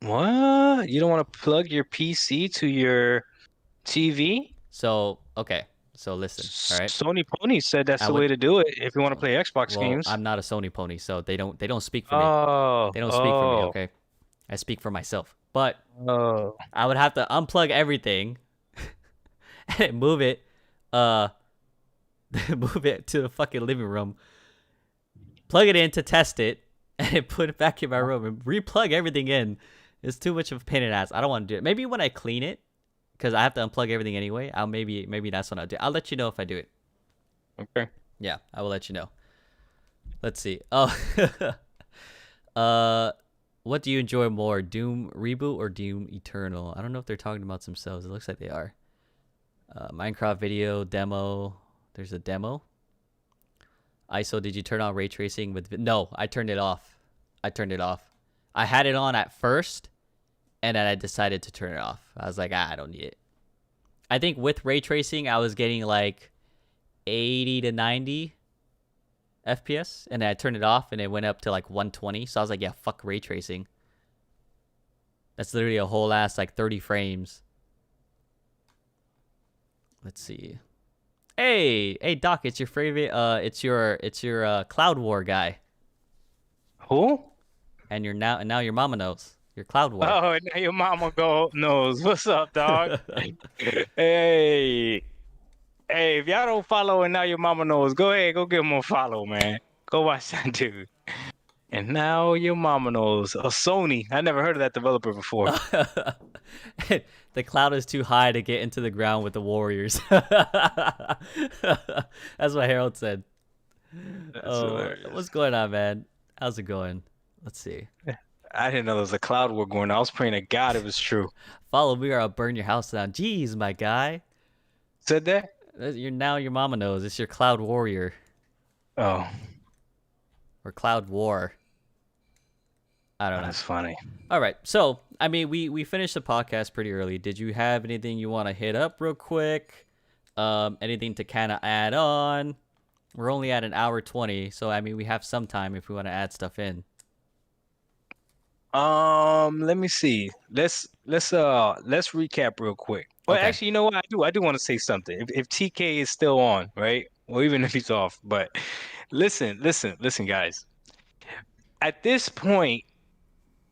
What? You don't want to plug your PC to your TV? So okay. So listen. All right. Sony Pony said that's I the would. way to do it if you want to play Xbox Well, games. I'm not a Sony pony, so they don't speak for me. Oh, They don't speak for me. oh, Okay. I speak for myself. But oh. I would have to unplug everything and move it. Uh, move it to the fucking living room. Plug it in to test it, and put it back in my room and replug everything in. It's too much of a pain in the ass. I don't want to do it. Maybe when I clean it, because I have to unplug everything anyway. I'll maybe that's what I'll do. I'll let you know if I do it. Okay. Yeah, I will let you know. Let's see. Oh, what do you enjoy more, Doom Reboot or Doom Eternal? I don't know if they're talking about themselves. It looks like they are. Minecraft video demo. There's a demo. ISO, did you turn on ray tracing with? No, I turned it off. I turned it off. I had it on at first, and then I decided to turn it off. I was like, I don't need it. I think with ray tracing, I was getting like 80 to 90 FPS, and then I turned it off, and it went up to like 120. So I was like, yeah, fuck ray tracing. That's literally a whole ass like 30 frames. Let's see. Hey, Doc, it's your favorite. It's your Cloud War guy, Who? and now your mama knows your Cloud War. Oh, now your mama knows. What's up, dog? Hey. Hey, if y'all don't follow and now your mama knows, go ahead, go give him a follow, man. Go watch that dude. And now your mama knows. Sony. I never heard of that developer before. The cloud is too high to get into the ground with the warriors. That's what Harold said. That's Oh, hilarious. what's going on, man? How's it going? Let's see. I didn't know there was a cloud war going on. I was praying to God it was true. Follow me or I'll burn your house down. Jeez, my guy. Said that? Your mama knows. It's your cloud warrior Oh, or cloud war. I don't know. that's funny. All right. So, I mean, we finished the podcast pretty early. Did you have anything you want to hit up real quick? Anything to kind of add on? We're only at an hour 20, so I mean, we have some time if we want to add stuff in. Let me see. Let's recap real quick. Well, Okay. actually, you know what? I do want to say something. If TK is still on, right? Or even if he's off, but listen, guys. At this point,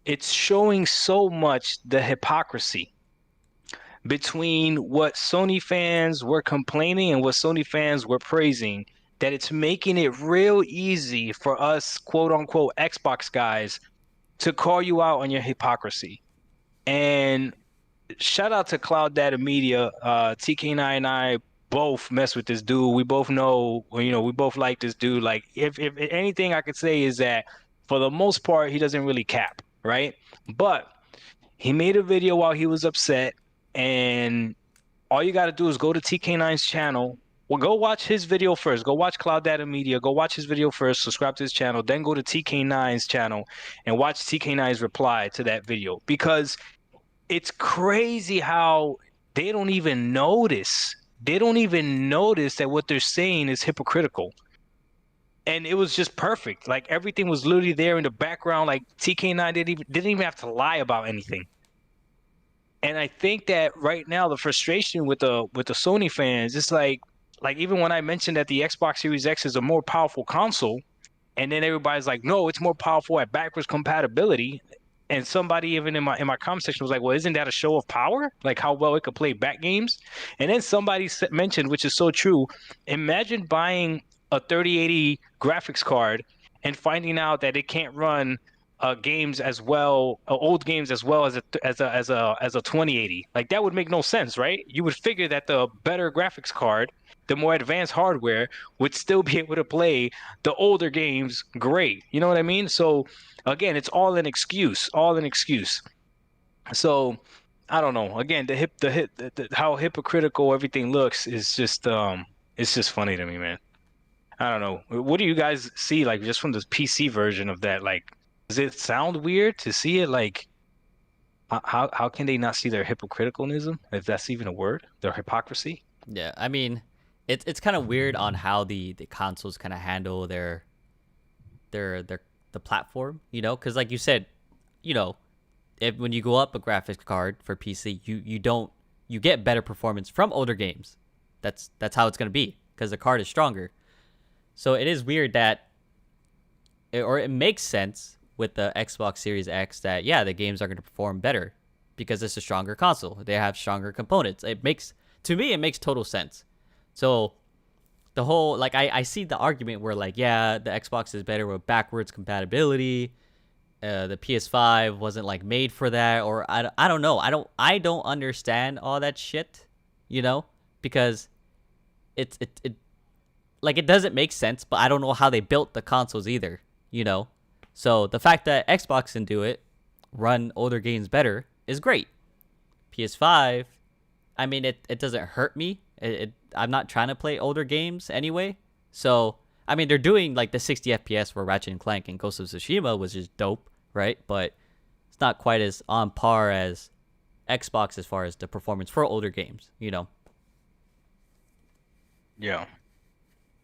it's showing so much the hypocrisy between what Sony fans were complaining and what Sony fans were praising, that it's making it real easy for us, quote unquote, Xbox guys to call you out on your hypocrisy. And shout out to Cloud Data Media. TK9 and I both mess with this dude. We both know, we both like this dude. Like, if anything I could say is that for the most part, he doesn't really cap, right? But he made a video while he was upset, and all you got to do is go to TK9's channel. Well, go watch his video first. Go watch Cloud Data Media. Go watch his video first. Subscribe to his channel. Then go to TK9's channel and watch TK9's reply to that video. Because it's crazy how they don't even notice. They don't even notice that what they're saying is hypocritical. And it was just perfect. Like, everything was literally there in the background. Like, TK9 didn't even have to lie about anything. And I think that right now the frustration with the Sony fans, it's like even when I mentioned that the Xbox Series X is a more powerful console, and then everybody's like, no, it's more powerful at backwards compatibility. And somebody even in my comment section was like, well, isn't that a show of power? Like, how well it could play back games? And then somebody mentioned, which is so true, imagine buying a 3080 graphics card and finding out that it can't run games as well, old games as well as a 2080. Like, that would make no sense, right? You would figure that the better graphics card, the more advanced hardware, would still be able to play the older games great. You know what I mean? So again, it's all an excuse, So I don't know. Again, how hypocritical everything looks is just it's just funny to me, man. I don't know. What do you guys see, like, just from the PC version of that? Like, does it sound weird to see it? Like, how can they not see their hypocriticalism, if that's even a word, their hypocrisy? Yeah, I mean, it's kind of weird on how the consoles kind of handle their the platform, because like you said, you know, if when you go up a graphics card for PC, you get better performance from older games. That's how it's gonna be because the card is stronger. So it is weird that, or it makes sense with the Xbox Series X that yeah, the games are gonna perform better because it's a stronger console. They have stronger components. To me, it makes total sense. So the whole, like, I see the argument where like, yeah, the Xbox is better with backwards compatibility. The PS5 wasn't like made for that, or I don't know. I don't understand all that shit, because it like it doesn't make sense, but I don't know how they built the consoles either, So the fact that Xbox can do it, run older games better, is great. PS5, I mean, it doesn't hurt me. I'm not trying to play older games anyway. So, I mean, they're doing like the 60 FPS for Ratchet and Clank and Ghost of Tsushima, which is dope, right? But it's not quite as on par as Xbox as far as the performance for older games, Yeah.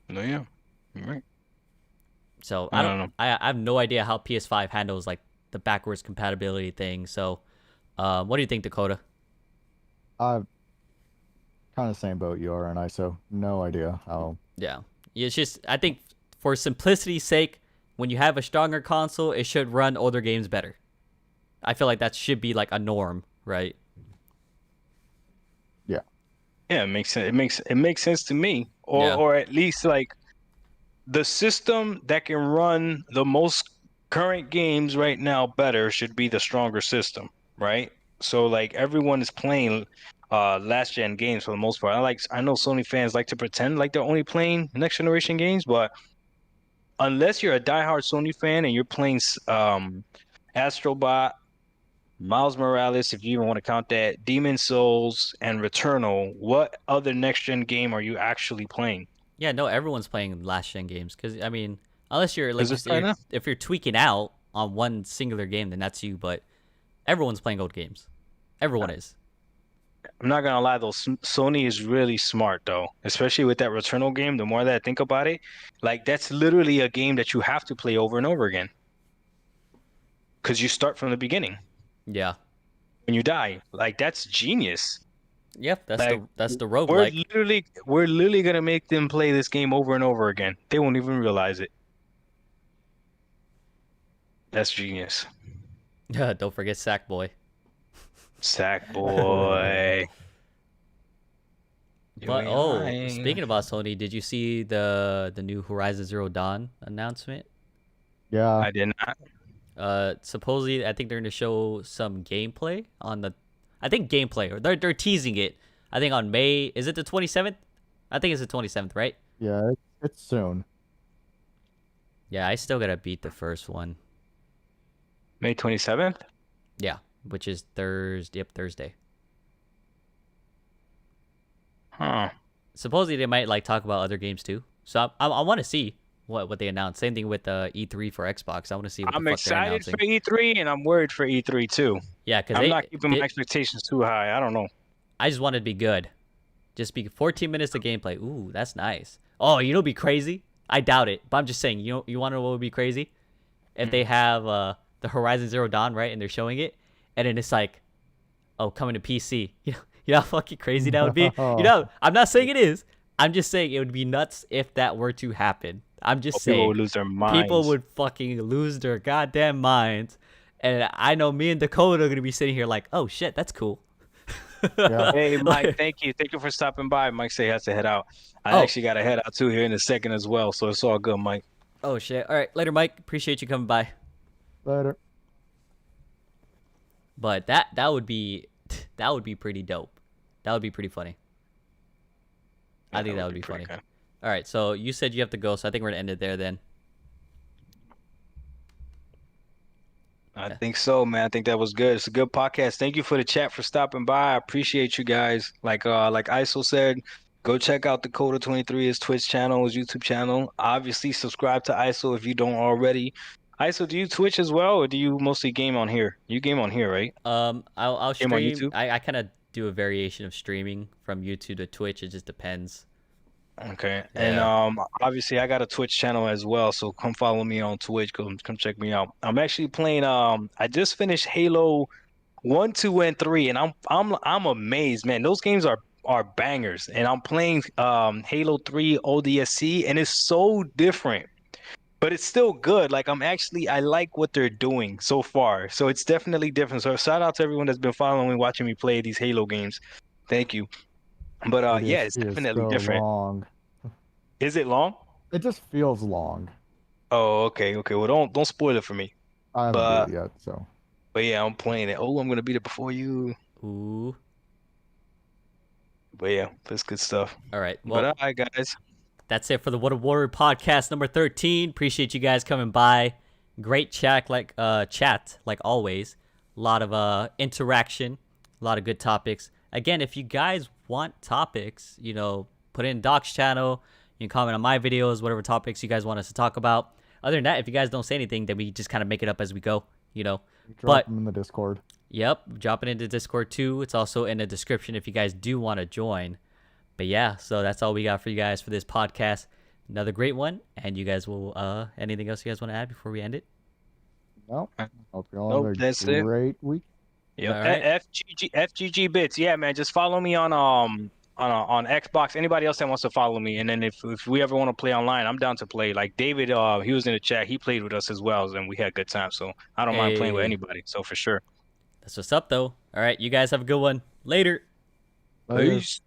No, yeah. You're right. So I don't know. I have no idea how PS5 handles like the backwards compatibility thing. So, what do you think, Dakota? I'm kind of same boat you are, and so no idea how. Yeah, it's just I think for simplicity's sake, when you have a stronger console, it should run older games better. I feel like that should be like a norm, right? Yeah. Yeah, it makes sense. It makes sense to me. Or Yeah. or at least like the system that can run the most current games right now better should be the stronger system, right? So like everyone is playing last gen games for the most part. I know Sony fans like to pretend like they're only playing next generation games, but unless you're a diehard Sony fan and you're playing Astrobot, Miles Morales, if you even want to count that, Demon Souls, and Returnal, what other next gen game are you actually playing? Yeah, no, everyone's playing last gen games because I mean, unless you're like Is you it fair said, enough? if you're tweaking out on one singular game, then that's you. But everyone's playing old games. Everyone is. I'm not gonna lie though, Sony is really smart though, especially with that Returnal game. The more that I think about it, like that's literally a game that you have to play over and over again because you start from the beginning Yeah. when you die. Like that's genius. Yep. That's Like the we're roguelike. literally gonna make them play this game over and over again. They won't even realize it. That's genius. Don't forget Sackboy. Sackboy. But speaking about Sony, did you see the new Horizon Zero Dawn announcement? Yeah. I did not. Supposedly, I think they're gonna show some gameplay on the. I think gameplay, or they're teasing it. I think on May. Is it the 27th? I think it's the 27th, right? Yeah, it's soon. Yeah, I still gotta beat the first one. May 27th? Yeah, which is Thursday. Yep, Thursday. Huh. Supposedly they might like talk about other games too. So I want to see what they announce. Same thing with the E3 for Xbox. I want to see what I'm the fuck they're excited announcing. for E3 and I'm worried for E3 too. Yeah, because I'm not keeping my expectations too high. I don't know. I just want it to be good. Just be 14 minutes of gameplay. Ooh, that's nice. Oh, you know, be crazy. I doubt it, but I'm just saying. You want to know what would be crazy? If they have the Horizon Zero Dawn, right, and they're showing it, and then it's like, oh, coming to PC. You know how fucking crazy that would be? I'm not saying it is. I'm just saying it would be nuts if that were to happen. I'm just saying. People would lose their minds. People would fucking lose their goddamn minds. And I know me and Dakota are going to be sitting here like, oh, shit, that's cool. Yeah. Hey, Mike, thank you. Thank you for stopping by. Mike said he has to head out. I actually got to head out too here in a second as well. So it's all good, Mike. Oh, shit. All right. Later, Mike. Appreciate you coming by. Later. But that would be pretty dope. That would be pretty funny. I think that would be funny. Good. All right, so you said you have to go, so I think we're gonna end it there then. I think so, man. I think that was good. It's a good podcast. Thank you for the chat for stopping by. I appreciate you guys. Like ISO said, go check out Dakkota 23, his Twitch channel, his YouTube channel. Obviously, subscribe to ISO if you don't already. ISO, do you Twitch as well, or do you mostly game on here? You game on here, right? I'll Game on stream. YouTube? I kind of do a variation of streaming from YouTube to Twitch. It just depends. Okay. And Yeah. obviously I got a Twitch channel as well, so come follow me on Twitch. Come check me out. I'm actually playing I just finished Halo 1, 2, and 3, and I'm amazed, man. Those games are bangers. And I'm playing Halo 3 ODSC, and it's so different. But it's still good. Like I like what they're doing so far. So it's definitely different. So shout out to everyone that's been following me, watching me play these Halo games. Thank you. But yeah, it's ODST is definitely so different. long. Is it long? It just feels long. Oh, okay, okay. Well, don't spoil it for me. I haven't beat But it yet, so. but yeah, I'm playing it. Oh, I'm gonna beat it before you. Ooh. But yeah, that's good stuff. All right. But Well, all right, guys. that's it for the What a Warrior podcast number 13. Appreciate you guys coming by. Great chat like always. A lot of interaction, a lot of good topics. Again, if you guys want topics, put it in Doc's channel. You can comment on my videos, whatever topics you guys want us to talk about. Other than that, if you guys don't say anything, then we just kind of make it up as we go, Drop But them in the Discord. yep, drop it into Discord too. It's also in the description if you guys do want to join. But yeah, so that's all we got for you guys for this podcast. Another great one. And you guys will, anything else you guys want to add before we end it? No. Hope you all Nope, have a that's it. great week. Yep. All right. FGG bits. Yeah, man. Just follow me on Xbox. Anybody else that wants to follow me, and then if we ever want to play online, I'm down to play. Like David, he was in the chat. He played with us as well, and we had a good time. So I don't mind playing with Hey. anybody. So for sure. That's what's up, though. All right, you guys have a good one. Later. Later. Peace.